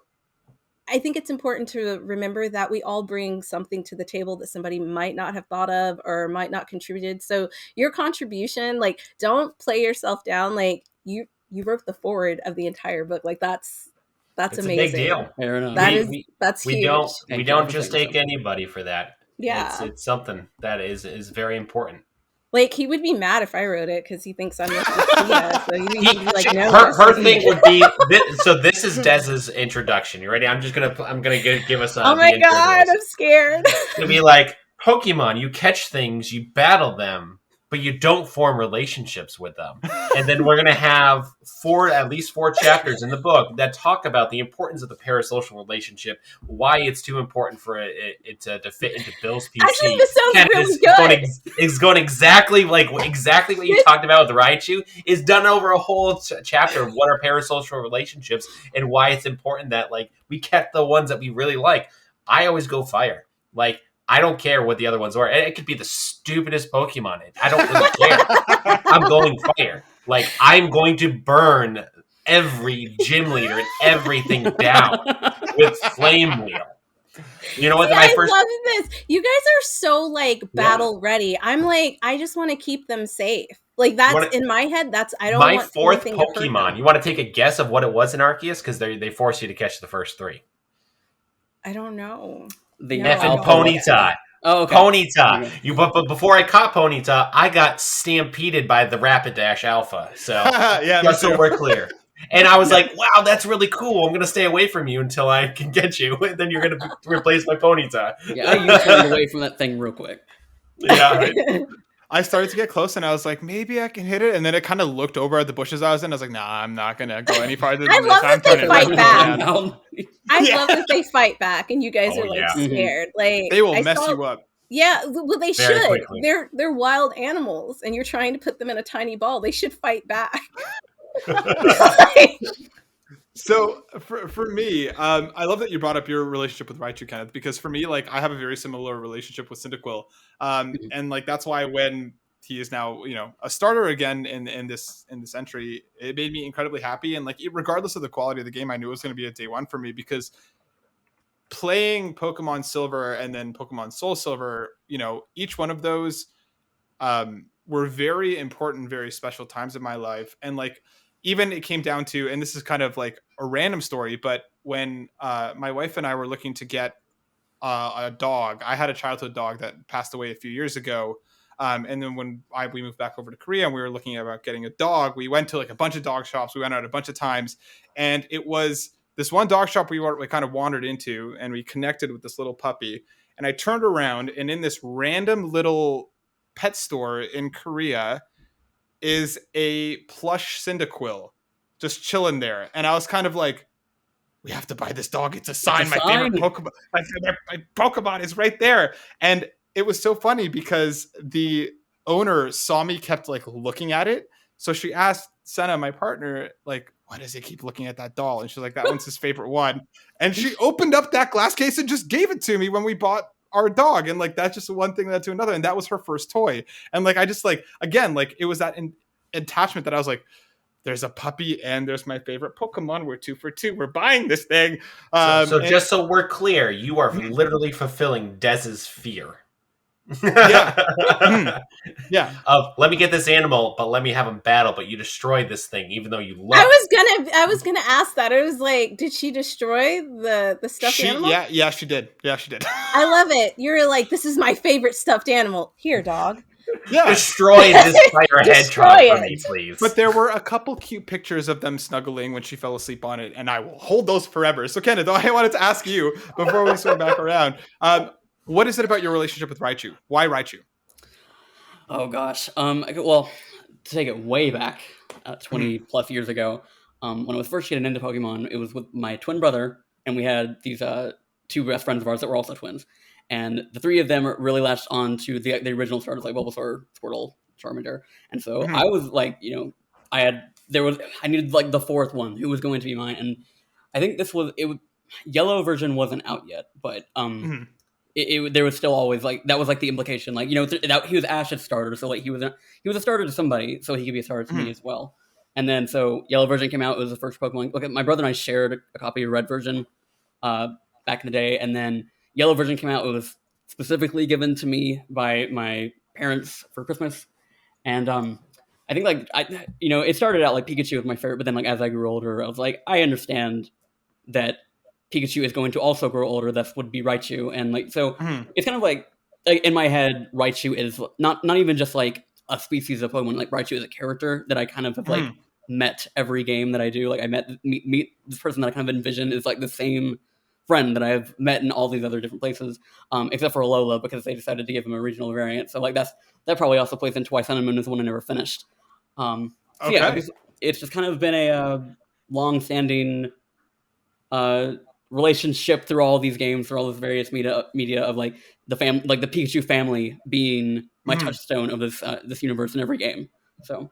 I think it's important to remember that we all bring something to the table that somebody might not have thought of or might not contributed. So your contribution, like, don't play yourself down. Like you wrote the foreword of the entire book. Like that's it's amazing. A big deal. Fair enough. That's huge. We don't just take anybody for that. Yeah, it's something that is very important. Like he would be mad if I wrote it because he thinks I'm Sophia. So he'd be like, no. Her thing would be so. This is Dez's introduction. You ready? I'm gonna give us. Oh my god, I'm scared. It'll be like Pokemon. You catch things, you battle them, but you don't form relationships with them. And then we're gonna have at least four chapters in the book that talk about the importance of the parasocial relationship, why it's too important for it to fit into Bill's PC. Actually, this sounds really good. It's going exactly what you talked about with Raichu is done over a whole chapter of what are parasocial relationships and why it's important that like we kept the ones that we really like. I always go fire. Like, I don't care what the other ones are. It could be the stupidest Pokemon. I don't really care. I'm going fire. Like, I'm going to burn every gym leader and everything down with Flame Wheel. You know what? See, I love this. You guys are so like battle ready. I'm like, I just want to keep them safe. Like that's in my head. I don't want my fourth Pokemon. You want to take a guess of what it was in Arceus? Because they force you to catch the first three. I don't know. The effing Ponyta. Oh, okay. Ponyta. But before I caught Ponyta, I got stampeded by the Rapidash Alpha. So just so we're clear. And I was like, wow, that's really cool. I'm going to stay away from you until I can get you. And then you're going to replace my Ponyta. Yeah, I used to get away from that thing real quick. Yeah, right. I started to get close and I was like, maybe I can hit it. And then it kind of looked over at the bushes I was in. I was like, nah, I'm not going to go any farther than I love that they fight back. I love that they fight back and you guys are like scared. Like they will mess you up. Yeah, well, they Very should. quickly. They're wild animals and you're trying to put them in a tiny ball. They should fight back. So for me, I love that you brought up your relationship with Raichu, Kenneth, because for me, like I have a very similar relationship with Cyndaquil, and like that's why when he is now a starter again in this entry, it made me incredibly happy. And like regardless of the quality of the game, I knew it was going to be a day one for me, because playing Pokemon Silver and then Pokemon Soul Silver, each one of those were very important, very special times in my life. And like even it came down to, and this is kind of like a random story, but when my wife and I were looking to get a dog, I had a childhood dog that passed away a few years ago. And then when we moved back over to Korea and we were looking about getting a dog, we went to like a bunch of dog shops. We went out a bunch of times, and it was this one dog shop we kind of wandered into, and we connected with this little puppy. And I turned around, and in this random little pet store in Korea is a plush Cyndaquil just chilling there. And I was kind of like, we have to buy this dog. It's a sign. My favorite Pokemon. My Pokemon is right there. And it was so funny because the owner saw me kept like looking at it. So she asked Senna, my partner, like, why does he keep looking at that doll? And she's like, that one's his favorite one. And she opened up that glass case and just gave it to me when we bought our dog. And like, that's just one thing led to another. And that was her first toy. And like, I just like, again, like it was that attachment that I was like, there's a puppy and there's my favorite Pokemon. We're 2 for 2. We're buying this thing. So just so we're clear, you are literally fulfilling Dez's fear. Yeah. Yeah. Let me get this animal, but let me have him battle. But you destroy this thing, even though you love. I was gonna ask that. I was like, did she destroy the stuffed animal? Yeah, she did. Yeah, she did. I love it. You're like, this is my favorite stuffed animal. Here, dog. Yeah. Destroy this fire hedgehog for me, please. But there were a couple cute pictures of them snuggling when she fell asleep on it, and I will hold those forever. So, Kenneth, I wanted to ask you before we swing back around. What is it about your relationship with Raichu? Why Raichu? Oh gosh. Well, to take it way back, 20 plus years ago, when I was first getting into Pokemon, it was with my twin brother, and we had these 2 best friends of ours that were also twins, and the 3 of them really latched on to the original starters like Bulbasaur, Squirtle, Charmander, and so I was like, I needed like the 4th one who was going to be mine, and I think Yellow version wasn't out yet, but there was still always like that was like the implication, like he was Ash's starter, so like he was a starter to somebody, so he could be a starter to me as well. And then so Yellow version came out. It was the first Pokemon. Look, my brother and I shared a copy of Red version back in the day, and then Yellow version came out. It was specifically given to me by my parents for Christmas, and I think like it started out like Pikachu was my favorite, but then like as I grew older, I was like, I understand that Pikachu is going to also grow older. That would be Raichu, and like so, it's kind of like in my head, Raichu is not even just like a species of Pokemon. Like Raichu is a character that I kind of have like met every game that I do. Like I meet this person that I kind of envision is like the same friend that I've met in all these other different places, except for Alola because they decided to give him a regional variant. So like that probably also plays into why Sun and Moon is the one I never finished. So yeah, it's just kind of been a long-standing relationship through all these games, through all this various media of like the Pikachu family being my touchstone of this universe in every game. So,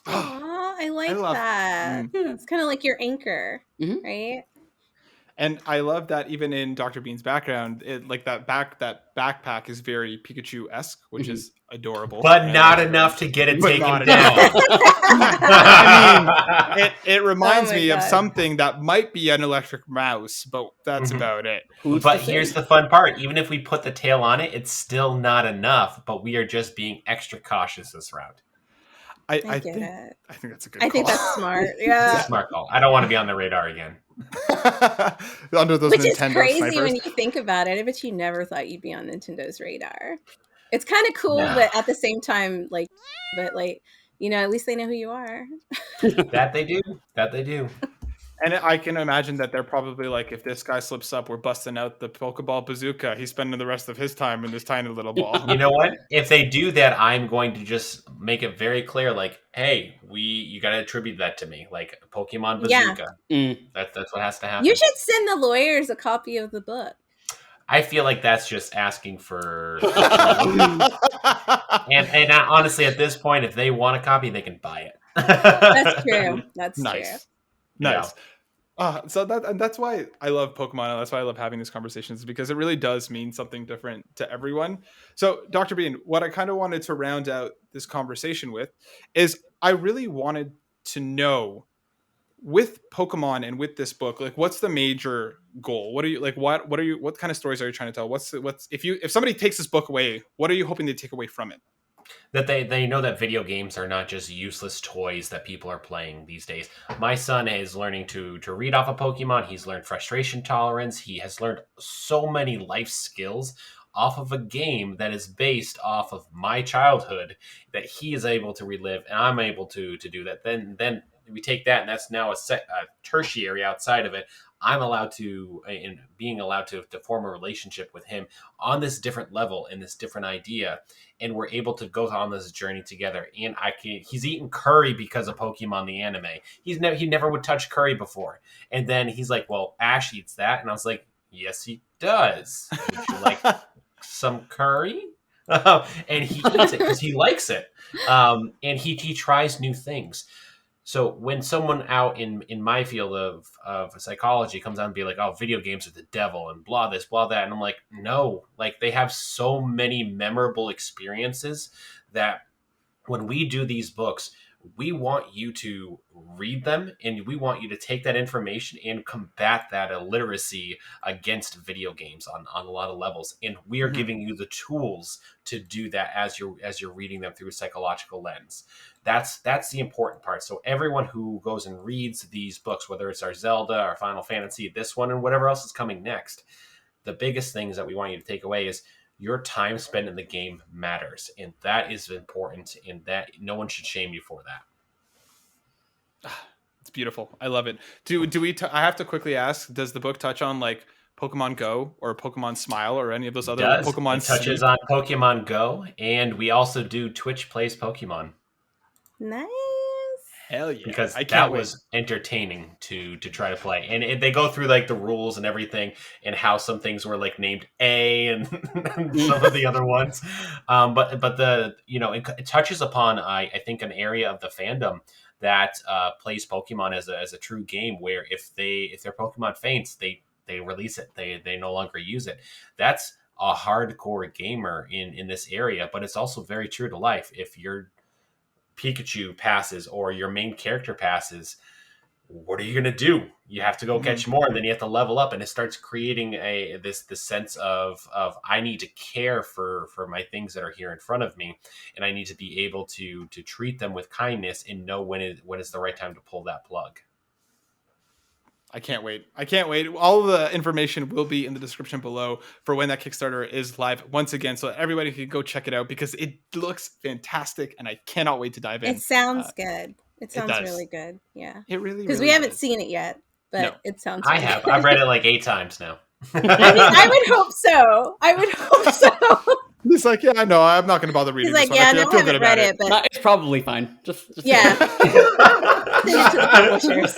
I love that. It's kind of like your anchor, right? And I love that even in Dr. Bean's background, that backpack is very Pikachu-esque, which is adorable. But not enough to get it taken down. I mean, it reminds me of something that might be an electric mouse, but that's about it. But here's the fun part. Even if we put the tail on it, it's still not enough, but we are just being extra cautious this round. I think that's a good call. I think that's smart. Yeah. It's a smart call. I don't want to be on the radar again. Under those Which Nintendo is crazy snipers. when you think about it. I bet you never thought you'd be on Nintendo's radar. It's kind of cool, but at the same time, at least they know who you are. That they do. And I can imagine that they're probably like, if this guy slips up, we're busting out the Pokeball bazooka. He's spending the rest of his time in this tiny little ball. You know what? If they do that, I'm going to just make it very clear, like, hey, you got to attribute that to me, like Pokemon bazooka. Yeah. That's what has to happen. You should send the lawyers a copy of the book. I feel like that's just asking for. and honestly, at this point, if they want a copy, they can buy it. That's true. That's Nice. true. Nice. So that's why I love Pokemon, and that's why I love having these conversations, because it really does mean something different to everyone. So, Dr. Bean, what I kind of wanted to round out this conversation with is I really wanted to know, with Pokemon and with this book, like, what's the major goal? What are you like? What kind of stories are you trying to tell? What's if somebody takes this book away, what are you hoping to take away from it? That they know that video games are not just useless toys that people are playing these days. My son is learning to read off a Pokemon. He's learned frustration tolerance. He has learned so many life skills off of a game that is based off of my childhood that he is able to relive, and I'm able to do that. Then we take that, and that's now a tertiary outside of it. I'm allowed to, and being allowed to form a relationship with him on this different level and this different idea. And we're able to go on this journey together. And he's eaten curry because of Pokemon, the anime. He never would touch curry before. And then he's like, well, Ash eats that. And I was like, yes, he does. Would you like some curry? And he eats it because he likes it. And he tries new things. So when someone out in my field of psychology comes out and be like, oh, video games are the devil and blah this, blah that. And I'm like, no, like, they have so many memorable experiences that when we do these books, we want you to read them, and we want you to take that information and combat that illiteracy against video games on a lot of levels. And we are giving you the tools to do that as you're reading them through a psychological lens. That's the important part. So everyone who goes and reads these books, whether it's our Zelda, our Final Fantasy, this one, and whatever else is coming next, the biggest things that we want you to take away is your time spent in the game matters, and that is important, and that no one should shame you for that. It's beautiful. I love it. I have to quickly ask, does the book touch on like Pokemon Go or Pokemon Smile or any of those other Pokemon? It touches on Pokemon Go, and we also do Twitch Plays Pokemon. Nice. Hell yeah. Because that was entertaining to try to play. And they go through like the rules and everything, and how some things were like named A and some of the other ones. But the, it touches upon, I think, an area of the fandom that plays Pokemon as a true game, where if their Pokemon faints, they release it. They no longer use it. That's a hardcore gamer in this area, but it's also very true to life. If your Pikachu passes or your main character passes, what are you going to do? You have to go catch more, and then you have to level up, and it starts creating this sense of I need to care for my things that are here in front of me, and I need to be able to treat them with kindness and know when is the right time to pull that plug. I can't wait. All of the information will be in the description below for when that Kickstarter is live once again, so everybody can go check it out, because it looks fantastic, and I cannot wait to dive in. It sounds good. It sounds really good. Yeah. It really, because we haven't seen it yet, but it sounds really good. I've read it like 8 times now. I mean, I would hope so. He's like, yeah, no, I'm not going to bother reading. He's like, yeah, no, I haven't read it, but no, it's probably fine. Just yeah. Send it to the publishers.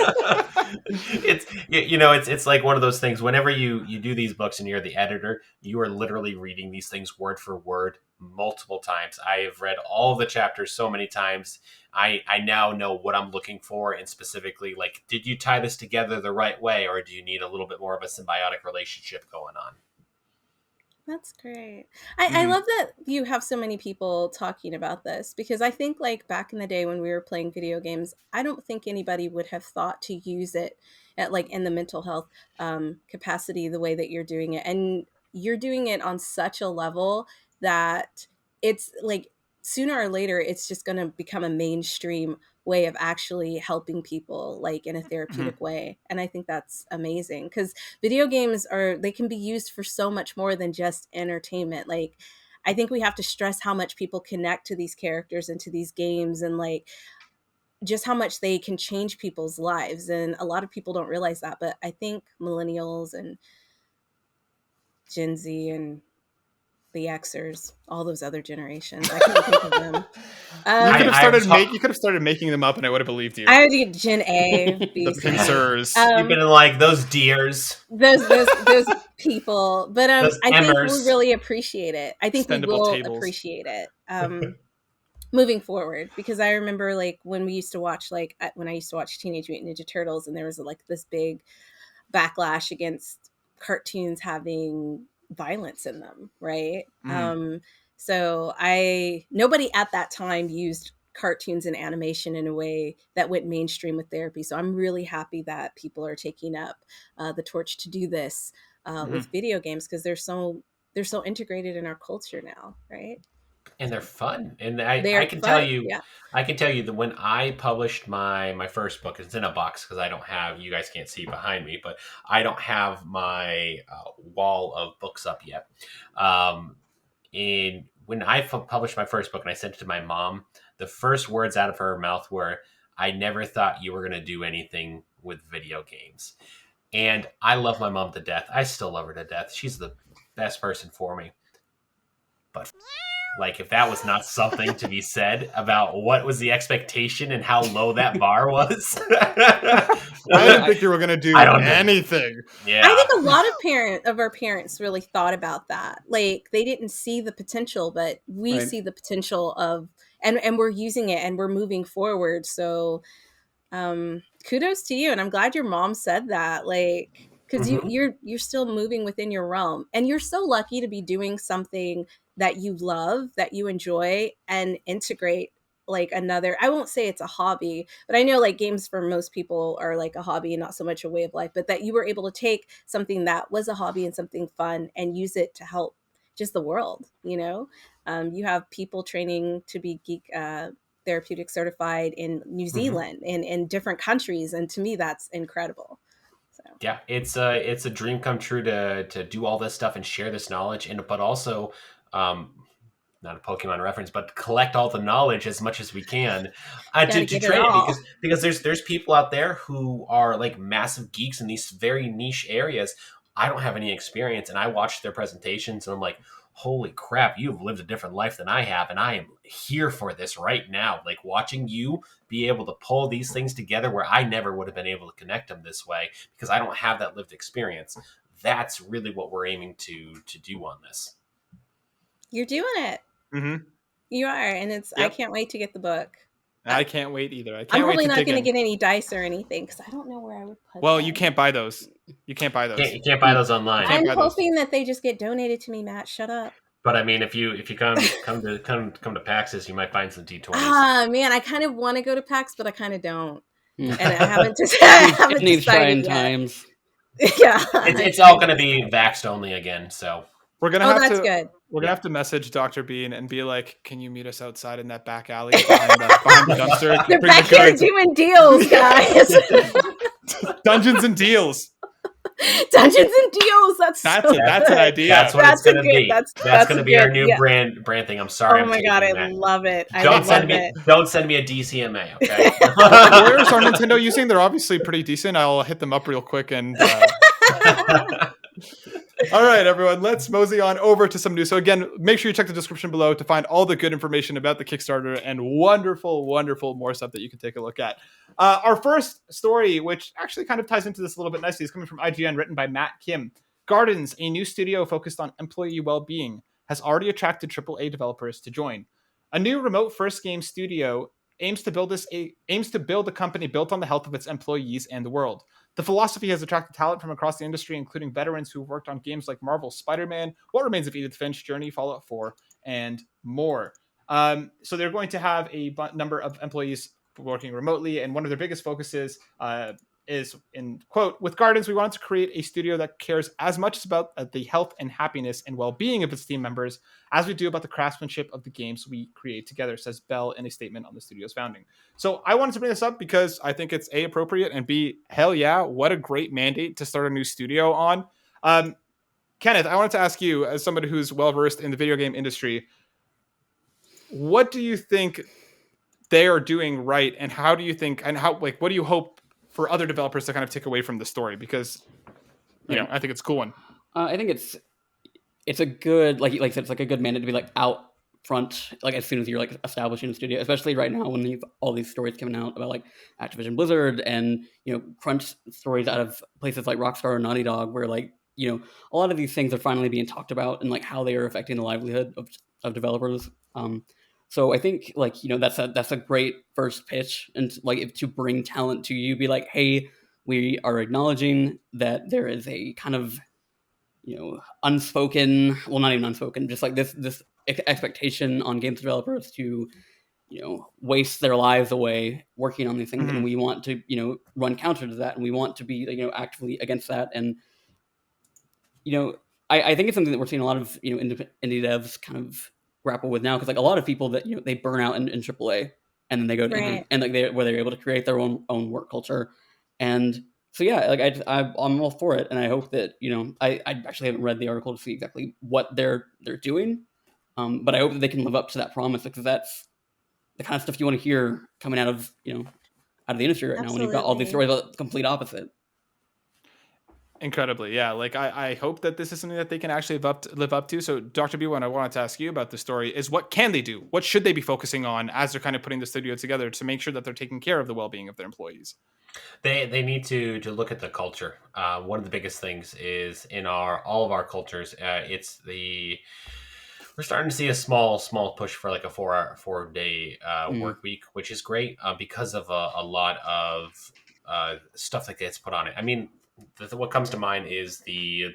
It's like one of those things. Whenever you do these books and you're the editor, you are literally reading these things word for word multiple times. I have read all the chapters so many times. I now know what I'm looking for, and specifically, like, did you tie this together the right way, or do you need a little bit more of a symbiotic relationship going on? That's great. I love that you have so many people talking about this, because I think, like, back in the day when we were playing video games, I don't think anybody would have thought to use it at, like, in the mental health capacity the way that you're doing it. And you're doing it on such a level that it's like sooner or later, it's just going to become a mainstream way of actually helping people, like, in a therapeutic way. And I think that's amazing, because video games they can be used for so much more than just entertainment. Like, I think we have to stress how much people connect to these characters and to these games, and like just how much they can change people's lives. And a lot of people don't realize that, but I think millennials and Gen Z and the Xers, all those other generations, I can't think of them. You could have started making them up, and I would have believed you. I would get Gen A, the pincers. You've been like those deers, those people. But I think Emmers. we'll really appreciate it. I think we will tables. appreciate it. moving forward, because I remember like when we used to watch, like when I used to watch Teenage Mutant Ninja Turtles, and there was like this big backlash against cartoons having violence in them, right? So nobody at that time used cartoons and animation in a way that went mainstream with therapy. So I'm really happy that people are taking up the torch to do this with video games, because they're so integrated in our culture now, right? And they're fun. And I can Fun. tell you, yeah. I can tell you that when I published my first book, it's in a box because I don't have, you guys can't see behind me, but I don't have my wall of books up yet. And when I published my first book and I sent it to my mom, the first words out of her mouth were, "I never thought you were going to do anything with video games." And I love my mom to death. I still love her to death. She's the best person for me. But like, if that was not something to be said about what was the expectation and how low that bar was. I didn't think you were going to do anything. Yeah. I think a lot of our parents really thought about that. Like, they didn't see the potential, but we see the potential of, and we're using it and we're moving forward. So kudos to you. And I'm glad your mom said that, like, because you're still moving within your realm, and you're so lucky to be doing something that you love, that you enjoy, and integrate like another, I won't say it's a hobby, but I know like games for most people are like a hobby and not so much a way of life, but that you were able to take something that was a hobby and something fun and use it to help just the world. You know, you have people training to be Geek Therapeutics certified in New Zealand and in different countries. And to me, that's incredible. So. Yeah, it's a dream come true to do all this stuff and share this knowledge, but also, not a Pokemon reference, but collect all the knowledge as much as we can to train it, because there's people out there who are like massive geeks in these very niche areas. I don't have any experience, and I watch their presentations and I'm like, holy crap, you've lived a different life than I have, and I am here for this right now. Like, watching you be able to pull these things together where I never would have been able to connect them this way because I don't have that lived experience. That's really what we're aiming to do on this. You're doing it. You are, and it's. Yep. I can't wait to get the book. I can't wait either. I'm probably not going to get any dice or anything because I don't know where I would put. Well, you can't buy those. You can't buy those. You can't buy those online. I'm hoping that they just get donated to me, Matt. Shut up. But I mean, if you come to PAX's, you might find some D20s. Ah, man, I kind of want to go to PAX, but I kind of don't, and I haven't decided yet. Times. Yeah, it's all going to be Vaxxed only again. So we're gonna have that's to. Good. We're gonna have to message Dr. Bean and be like, "Can you meet us outside in that back alley behind the dumpster? They're back here doing deals, guys. Dungeons and deals. Dungeons and deals. That's an idea. That's what it's going to be. That's going to be our new brand thing. I'm sorry. Oh my god, I love it. Don't send me a DCMA, okay? Where's our Nintendo using? They're obviously pretty decent. I'll hit them up real quick and. All right, everyone, let's mosey on over to some news. So again, make sure you check the description below to find all the good information about the Kickstarter and wonderful more stuff that you can take a look at. Our first story, which actually kind of ties into this a little bit nicely, is coming from IGN, written by Matt Kim. Gardens, a new studio focused on employee well-being, has already attracted AAA developers to join. A new remote-first game studio aims to build a company built on the health of its employees and the world. The philosophy has attracted talent from across the industry, including veterans who worked on games like Marvel's Spider-Man, What Remains of Edith Finch, Journey, Fallout 4, and more. So they're going to have a number of employees working remotely, and one of their biggest focuses is, in quote, "With Gardens, we want to create a studio that cares as much about the health and happiness and well-being of its team members as we do about the craftsmanship of the games we create together," says Bell in a statement on the studio's founding. So I wanted to bring this up because I think it's A, appropriate, and B, hell yeah, what a great mandate to start a new studio on. Kenneth, I wanted to ask you, as somebody who's well-versed in the video game industry, what do you think they are doing right, and how do you think, and how, like, what do you hope for other developers to kind of take away from the story? Because, you know, I think it's a cool one. I think it's a good, like I said, it's like a good mandate to be like out front, like as soon as you're like establishing a studio, especially right now when all these stories coming out about like Activision Blizzard and, you know, crunch stories out of places like Rockstar or Naughty Dog, where like, you know, a lot of these things are finally being talked about and like how they are affecting the livelihood of developers. So I think like, that's a great first pitch, and like if to bring talent to you, be like, hey, we are acknowledging that there is a kind of, unspoken, well, not even unspoken, just like this expectation on games developers to, waste their lives away working on these things. And we want to, run counter to that. And we want to be, actively against that. And, I think it's something that we're seeing a lot of, indie devs kind of grapple with now. Cause like a lot of people that, they burn out in AAA and then they go to Right. and like where they're able to create their own work culture. And so, yeah, like I'm all for it. And I hope that, I actually haven't read the article to see exactly what they're doing. But I hope that they can live up to that promise, because that's the kind of stuff you want to hear coming out of the industry right now, when you've got all these stories about the complete opposite. Incredibly, yeah. Like I hope that this is something that they can actually live up to. So, Dr. B1, I wanted to ask you about the story: is what can they do? What should they be focusing on as they're kind of putting the studio together to make sure that they're taking care of the well-being of their employees? They need to look at the culture. One of the biggest things is in all of our cultures. We're starting to see a small push for like a 4-day work week, which is great because of a lot of stuff that gets put on it. I mean, what comes to mind is the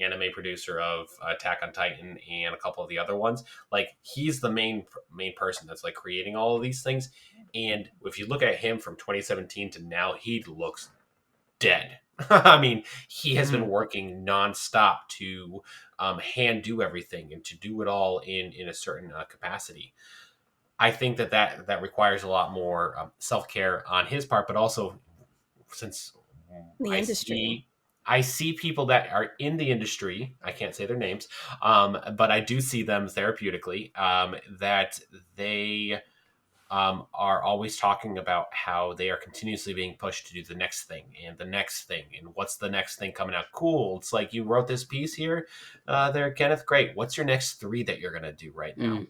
anime producer of Attack on Titan and a couple of the other ones. Like, he's the main person that's like creating all of these things. And if you look at him from 2017 to now, he looks dead. I mean, he has been working nonstop to hand do everything and to do it all in a certain capacity. I think that requires a lot more self-care on his part, but also since The industry. I see people that are in the industry. I can't say their names, but I do see them therapeutically, that they are always talking about how they are continuously being pushed to do the next thing and the next thing. And what's the next thing coming out? Cool. It's like, you wrote this piece here there, Kenneth. Great. What's your next 3 that you're going to do right now?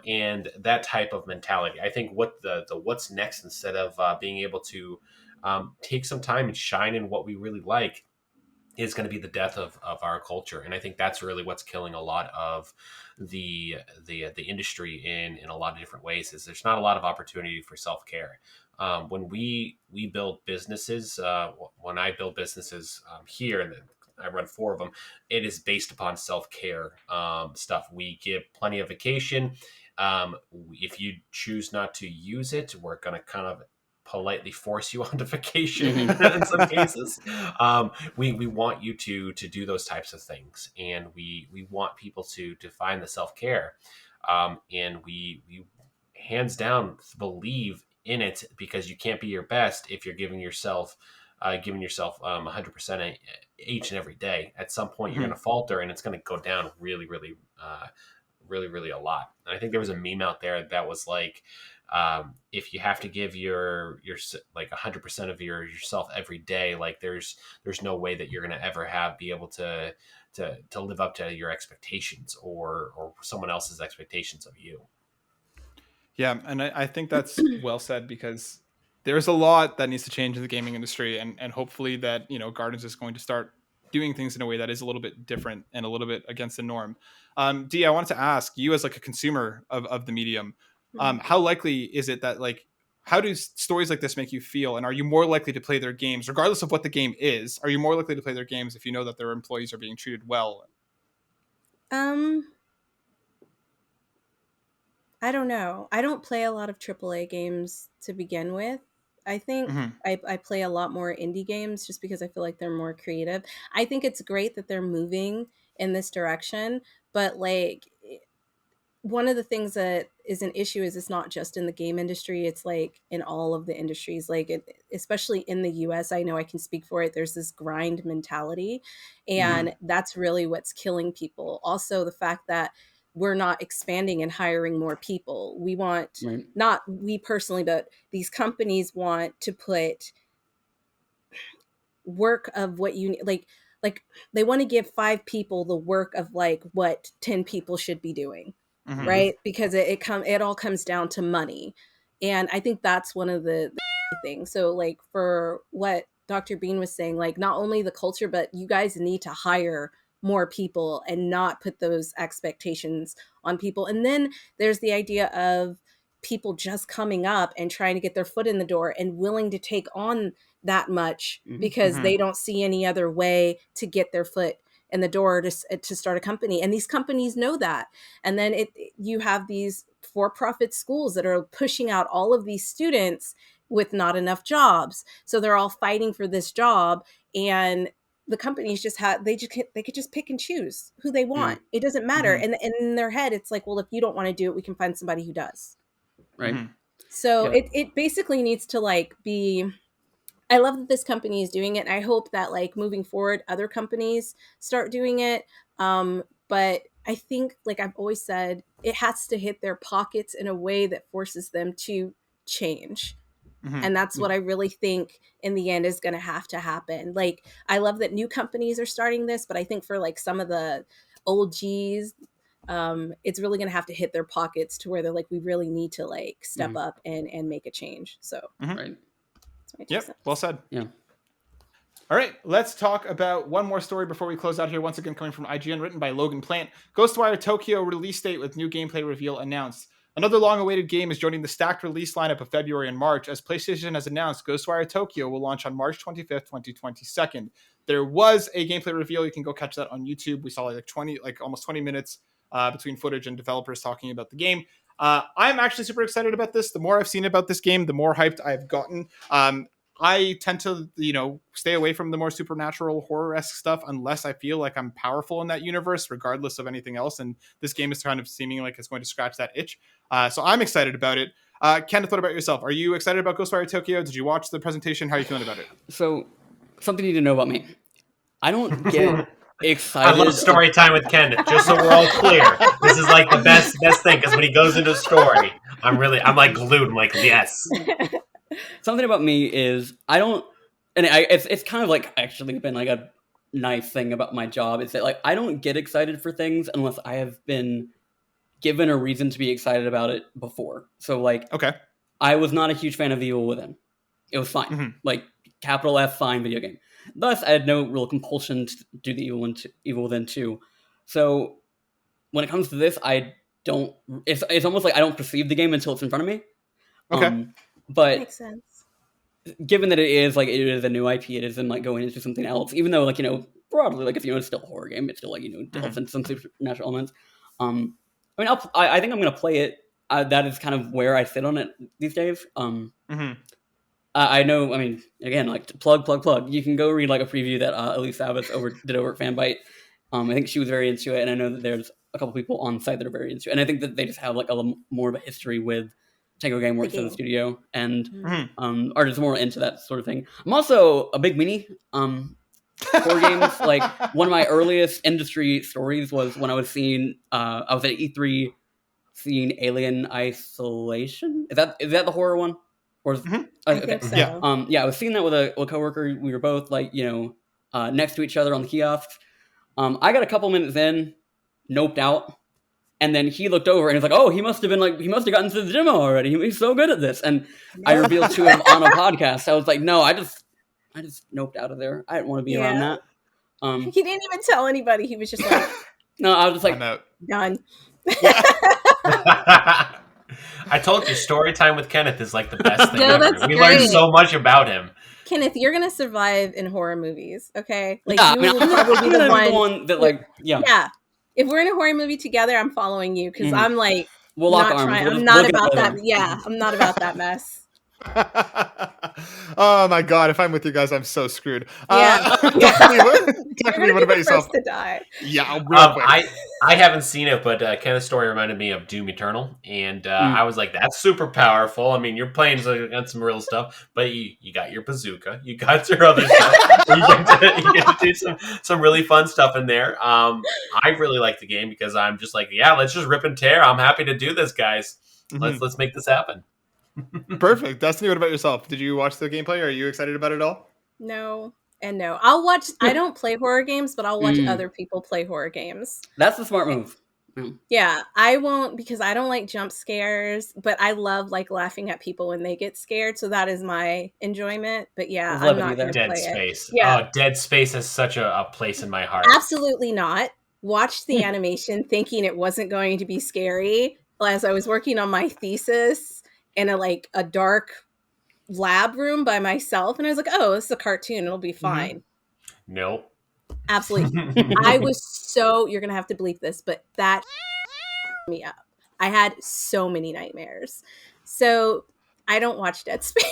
And that type of mentality. I think what the what's next, instead of being able to take some time and shine in what we really like, is going to be the death of our culture. And I think that's really what's killing a lot of the industry in a lot of different ways, is there's not a lot of opportunity for self-care. When we build businesses, when I build businesses here, and I run 4 of them, it is based upon self-care stuff. We give plenty of vacation. If you choose not to use it, we're going to kind of politely force you onto vacation in some cases. We want you to do those types of things, and we want people to find the self-care, and we hands down believe in it, because you can't be your best if you're giving yourself 100% each and every day. At some point you're going to falter, and it's going to go down really a lot. And I think there was a meme out there that was like, if you have to give your like 100% of yourself every day, like there's no way that you're going to ever be able to live up to your expectations or someone else's expectations of you. Yeah, and I think that's well said, because there's a lot that needs to change in the gaming industry, and hopefully that Gardens is going to start doing things in a way that is a little bit different and a little bit against the norm. Dee, I wanted to ask you, as like a consumer of the medium, how likely is it that, like, how do stories like this make you feel, and are you more likely to play their games, regardless of what the game is? Are you more likely to play their games if you know that their employees are being treated well? I don't know. I don't play a lot of AAA games to begin with. I think I play a lot more indie games just because I feel like they're more creative. I think it's great that they're moving in this direction, but like, one of the things that is an issue is it's not just in the game industry, it's like in all of the industries, like especially in the US. I know I can speak for it. There's this grind mentality, and that's really what's killing people. Also, the fact that we're not expanding and hiring more people. We want, not we personally, but these companies want to put work of what you like they want to give 5 people the work of like what 10 people should be doing. Right? Because it all comes down to money. And I think that's one of the things. So like, for what Dr. Bean was saying, like, not only the culture, but you guys need to hire more people and not put those expectations on people. And then there's the idea of people just coming up and trying to get their foot in the door and willing to take on that much because they don't see any other way to get their foot in the door to start a company. And these companies know that. And then you have these for-profit schools that are pushing out all of these students with not enough jobs. So they're all fighting for this job, and the companies they could just pick and choose who they want. It doesn't matter. And in their head, it's like, well, if you don't want to do it, we can find somebody who does. Right. So it basically needs to like be, I love that this company is doing it. And I hope that like moving forward, other companies start doing it. But I think, like I've always said, it has to hit their pockets in a way that forces them to change. And that's what I really think in the end is going to have to happen. Like, I love that new companies are starting this, but I think for like some of the old G's, it's really going to have to hit their pockets to where they're like, we really need to like step up and make a change. So, Right. Yep. Well said. Yeah. All right, let's talk about one more story before we close out here. Once again, coming from IGN, written by Logan Plant. Ghostwire Tokyo release date with new gameplay reveal announced. Another long-awaited game is joining the stacked release lineup of February and March, as PlayStation has announced Ghostwire Tokyo will launch on March 25th, 2022. There was a gameplay reveal. You can go catch that on YouTube. We saw almost 20 minutes between footage and developers talking about the game. I'm actually super excited about this. The more I've seen about this game, the more hyped I've gotten. I tend to, stay away from the more supernatural horror-esque stuff unless I feel like I'm powerful in that universe, regardless of anything else. And this game is kind of seeming like it's going to scratch that itch. So I'm excited about it. Kenneth, what about yourself? Are you excited about Ghostwire Tokyo? Did you watch the presentation? How are you feeling about it? So, something you need to know about me. I don't get excited. I love story time with Kenneth, just so we're all clear. This is like the best thing, because when he goes into a story, I'm like glued. I'm like, yes. Something about me is it's kind of like actually been like a nice thing about my job is that like I don't get excited for things unless I have been given a reason to be excited about it before. So like, okay, I was not a huge fan of The Evil Within. It was fine, like capital F fine video game. Thus, I had no real compulsion to do The Evil Within 2. So when it comes to this, I don't. It's almost like I don't perceive the game until it's in front of me. Okay. But makes sense. Given that it is a new IP, it isn't like going into something else. Even though broadly if it's still a horror game, it's still delves into some supernatural elements. I think I'm gonna play it. That is kind of where I sit on it these days. I know. I mean, again, like plug. You can go read like a preview that Elise Savitz did over at Fanbyte. I think she was very into it, and I know that there's a couple people on site that are very into it. And I think that they just have like a little more of a history with Tango Gameworks in the studio, and are just more into that sort of thing. I'm also a big weenie. Horror games. Like one of my earliest industry stories was when I was seeing. I was at E3 seeing Alien Isolation. Is that the horror one? Or I think so. Yeah. I was seeing that with a coworker. We were both like next to each other on the kiosks. I got a couple minutes in, noped out. And then he looked over and was like, "Oh, he must have gotten to the demo already. He's so good at this." And I revealed to him on a podcast. I was like, "No, I just noped out of there. I didn't want to be around that." He didn't even tell anybody. He was just like, "No, I was just like, done." I told you, story time with Kenneth is like the best thing ever. That's We great. learned so much about him. Kenneth, you're gonna survive in horror movies, okay? Like I'm will probably be the one that like, yeah. If we're in a horror movie together, I'm following you because I'm like, we'll lock arms. I'm not about that. Yeah, I'm not about that mess. Oh my god! If I'm with you guys, I'm so screwed. Yeah, Destinee, what about yourself? To die. Yeah, I haven't seen it, but Kenneth's story reminded me of Doom Eternal, and I was like, "That's super powerful." I mean, you're playing against some real stuff, but you got your bazooka, you got your other stuff. You get to do some really fun stuff in there. I really like the game because I'm just like, yeah, let's just rip and tear. I'm happy to do this, guys. Let's make this happen. Perfect. Destinee, what about yourself? Did you watch the gameplay? Are you excited about it all? No. I'll watch. I don't play horror games, but I'll watch other people play horror games. That's the smart move. Yeah, I won't because I don't like jump scares, but I love like laughing at people when they get scared. So that is my enjoyment. But yeah, I'm not going to Dead play Space. it. Yeah. Oh, Dead Space has such a place in my heart. Absolutely not. Watched the animation thinking it wasn't going to be scary as I was working on my thesis in a dark lab room by myself. And I was like, oh, this is a cartoon. It'll be fine. Nope. Absolutely. I was you're going to have to believe this, but that me up. I had so many nightmares. So I don't watch Dead Space.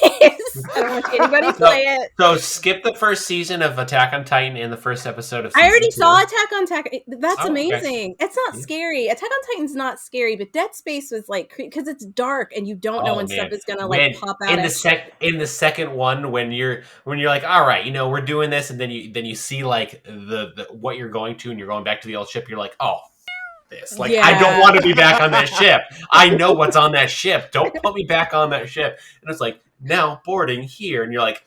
I don't watch anybody play it. So skip the first season of Attack on Titan and the first episode of season I already 2. saw Attack on Titan. That's amazing. Okay. It's not scary. Attack on Titan's not scary, but Dead Space was like, because it's dark and you don't know when stuff is gonna pop out. In the second one, when you're like, all right, we're doing this, and then you see like the what you're going to, and you're going back to the old ship. You're like, oh. This. Like, I don't want to be back on that ship. I know what's on that ship. Don't put me back on that ship. And it's like, now boarding here. And you're like,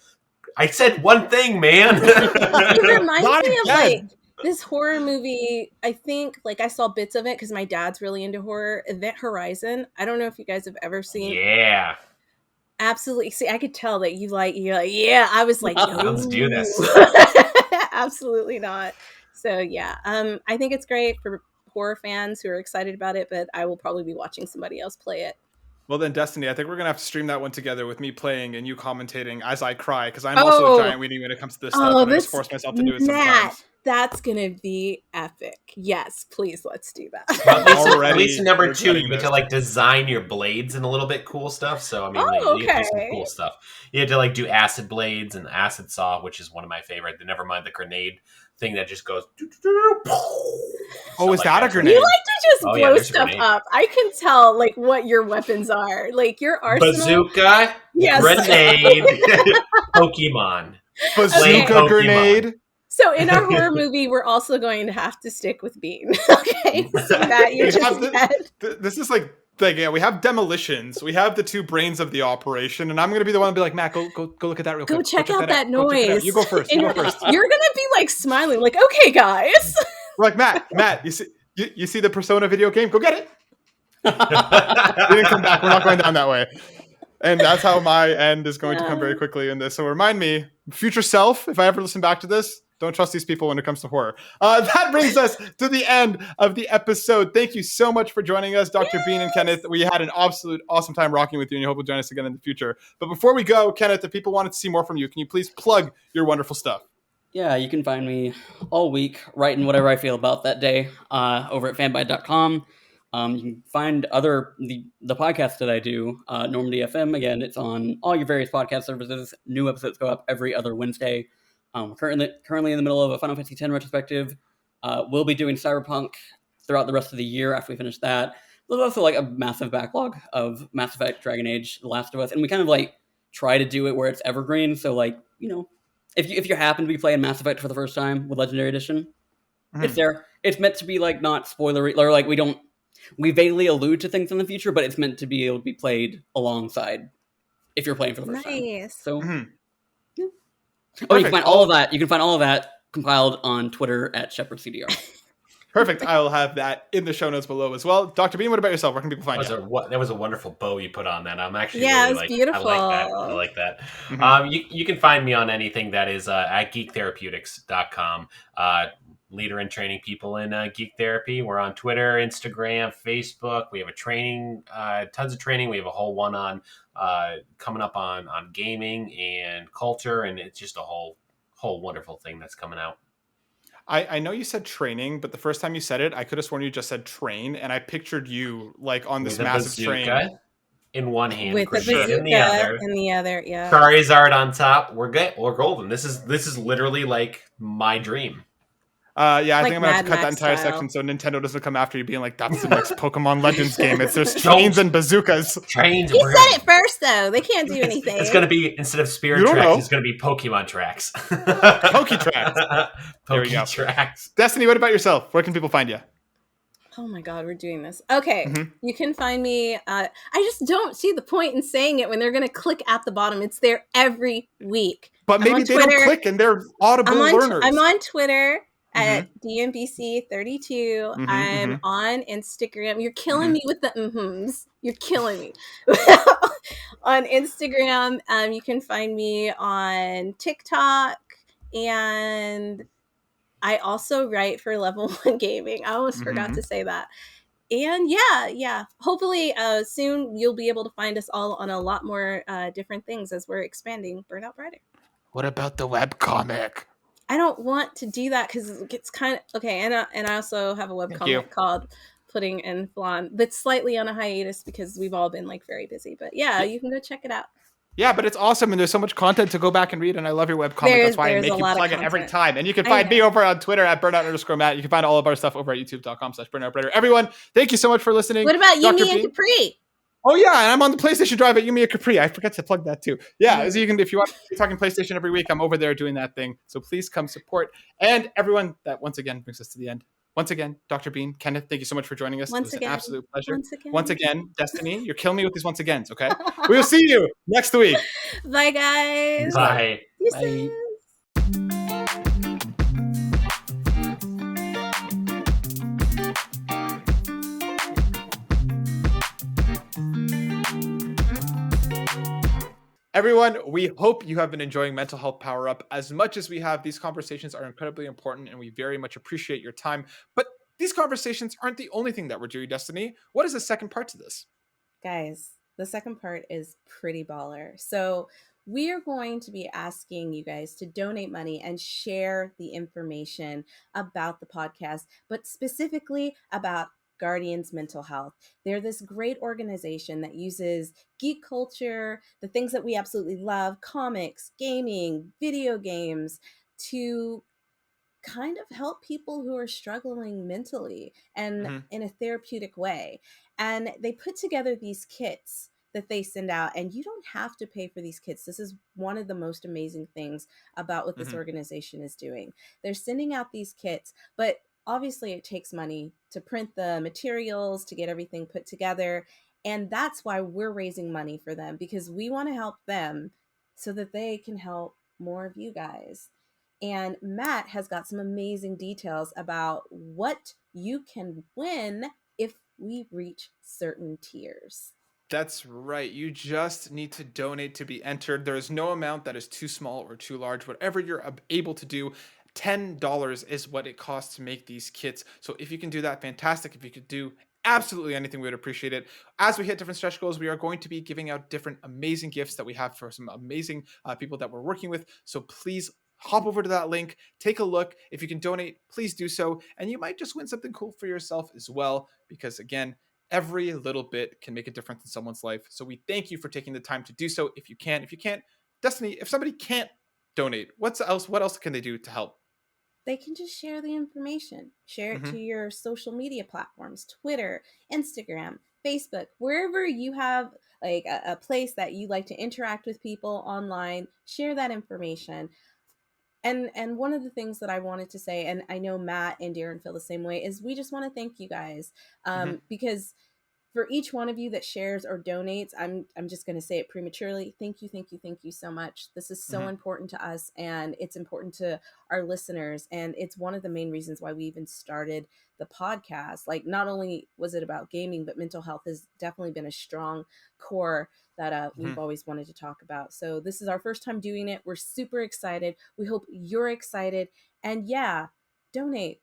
I said one thing, man. It reminds me of like this horror movie. I think I saw bits of it because my dad's really into horror. Event Horizon. I don't know if you guys have ever seen. Yeah. Absolutely. See, I could tell that you're like, yeah. I was like, let's do this. Absolutely not. So yeah, I think it's great for horror fans who are excited about it, but I will probably be watching somebody else play it. Well then, Destinee, I think we're gonna have to stream that one together with me playing and you commentating as I cry, because I'm also a giant weenie when it comes to this stuff, and I just force myself to do it sometimes. That's gonna be epic. Yes, please, let's do that. At least number 2, you get to design your blades and a little bit cool stuff. So I mean, you do some cool stuff. You had to do acid blades and acid saw, which is one of my favorite. Never mind the grenade thing that just goes. Oh, is that a grenade? You like to just blow stuff up. I can tell what your weapons are. Your arsenal. Bazooka, grenade, Pokemon. Bazooka, grenade. So in our horror movie, we're also going to have to stick with Bean. Okay, so that you just said. This is we have demolitions. We have the 2 brains of the operation, and I'm going to be the one to be like, Matt, go look at that real quick. Go check out that noise. You go first. You're going to be smiling, okay, guys. We're like, Matt, you see the Persona video game? Go get it. We didn't come back. We're not going down that way. And that's how my end is going to come very quickly in this. So remind me, future self, if I ever listen back to this, don't trust these people when it comes to horror. That brings us to the end of the episode. Thank you so much for joining us, Dr. Bean and Kenneth. We had an absolute awesome time rocking with you, and you hope you'll join us again in the future. But before we go, Kenneth, if people wanted to see more from you, can you please plug your wonderful stuff? Yeah, you can find me all week writing whatever I feel about that day over at fanbyte.com. You can find the podcasts that I do, Normandy FM. Again, it's on all your various podcast services. New episodes go up every other Wednesday. We're currently in the middle of a Final Fantasy X retrospective. We'll be doing Cyberpunk throughout the rest of the year after we finish that. There's also a massive backlog of Mass Effect, Dragon Age, The Last of Us, and we kind of try to do it where it's evergreen. So if you happen to be playing Mass Effect for the first time with Legendary Edition, it's there. It's meant to be not spoilery, or we vaguely allude to things in the future, but it's meant to be able to be played alongside if you're playing for the first time. So, yeah. Oh, you can find all of that. You can find all of that compiled on Twitter at ShepardCDR. Perfect. I will have that in the show notes below as well. Dr. Bean, what about yourself? Where can people find you? That was a wonderful bow you put on that. I'm actually it was beautiful. I like that. Mm-hmm. You can find me on anything that is at geektherapeutics.com. Leader in training people in geek therapy. We're on Twitter, Instagram, Facebook. We have a training, tons of training. We have a whole one on coming up on gaming and culture, and it's just a whole wonderful thing that's coming out. I know you said training, but the first time you said it, I could have sworn you just said train, and I pictured you on this massive train. In one hand, with the bazooka in the other, yeah. Charizard on top. We're good. We're golden. This is literally my dream. I think I'm gonna have to cut that entire section so Nintendo doesn't come after you being like, that's the next Pokemon Legends game. It's just trains and bazookas. Trains. He said it first though. They can't do anything. It's gonna be, instead of Spirit Tracks, it's gonna be Pokemon Tracks. Poketracks. There we go. Tracks. Destinee, what about yourself? Where can people find you? Oh my God, we're doing this. Okay, You can find me. I just don't see the point in saying it when they're going to click at the bottom. It's there every week. But maybe they don't click and they're audible learners. I'm on Twitter at DMBC32. I'm on Instagram. You're killing me with the mm-hms. You're killing me. On Instagram, you can find me on TikTok, and I also write for Level 1 Gaming. I almost forgot to say that. And yeah. Hopefully soon you'll be able to find us all on a lot more different things as we're expanding Burnout Brighter. What about the webcomic? I don't want to do that because it's kind of okay. And I also have a webcomic called Pudding and Flan that's slightly on a hiatus because we've all been like very busy. But yeah, you can go check it out. Yeah, but it's awesome, and there's so much content to go back and read, and I love your webcomic. That's why I make you plug it every time. And you can find me over on Twitter at burnout_Matt. You can find all of our stuff over at youtube.com/burnoutbrighter. Everyone, thank you so much for listening. What about Yumi and Capri? Oh yeah, and I'm on the PlayStation Drive at Yumi and Capri. I forgot to plug that too. Yeah, so you can, if you want to be talking PlayStation every week, I'm over there doing that thing. So please come support. And everyone, that once again brings us to the end. Once again, Dr. Bean, Kenneth, thank you so much for joining us. It was an absolute pleasure. Once again, Destinee, you're killing me with these once agains, okay? We will see you next week. Bye, guys. Bye. Bye. Everyone, we hope you have been enjoying Mental Health Power Up as much as we have. These conversations are incredibly important, and we very much appreciate your time. But these conversations aren't the only thing that we're doing, Destinee. What is the second part to this? Guys, the second part is pretty baller. So we are going to be asking you guys to donate money and share the information about the podcast, but specifically about Guardians Mental Health. They're this great organization that uses geek culture, the things that we absolutely love, comics, gaming, video games, to kind of help people who are struggling mentally and in a therapeutic way. And they put together these kits that they send out, and you don't have to pay for these kits. This is one of the most amazing things about what this organization is doing. They're sending out these kits, but obviously it takes money to print the materials, to get everything put together. And that's why we're raising money for them, because we want to help them so that they can help more of you guys. And Matt has got some amazing details about what you can win if we reach certain tiers. That's right. You just need to donate to be entered. There is no amount that is too small or too large. Whatever you're able to do, $10 is what it costs to make these kits. So if you can do that, fantastic. If you could do absolutely anything, we would appreciate it. As we hit different stretch goals, we are going to be giving out different amazing gifts that we have for some amazing people that we're working with. So please hop over to that link, take a look. If you can donate, please do so. And you might just win something cool for yourself as well, because again, every little bit can make a difference in someone's life. So we thank you for taking the time to do so. If you can't, Destinee, if somebody can't donate, what else can they do to help? They can just share the information. Share it to your social media platforms, Twitter, Instagram, Facebook, wherever you have like a place that you like to interact with people online, share that information. And one of the things that I wanted to say, and I know Matt and Darren feel the same way, is we just want to thank you guys because for each one of you that shares or donates, I'm just going to say it prematurely. Thank you so much. This is so important to us, and it's important to our listeners. And it's one of the main reasons why we even started the podcast. Like, not only was it about gaming, but mental health has definitely been a strong core that we've always wanted to talk about. So this is our first time doing it. We're super excited. We hope you're excited. And yeah, donate,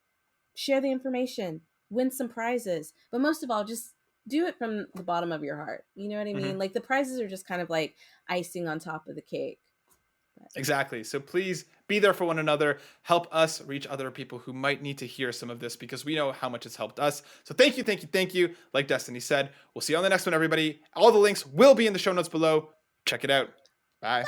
share the information, win some prizes. But most of all, just do it from the bottom of your heart. You know what I mean? Like, the prizes are just kind of like icing on top of the cake. Exactly. So please be there for one another. Help us reach other people who might need to hear some of this, because we know how much it's helped us. So thank you. Like Destinee said, we'll see you on the next one, everybody. All the links will be in the show notes below. Check it out. Bye.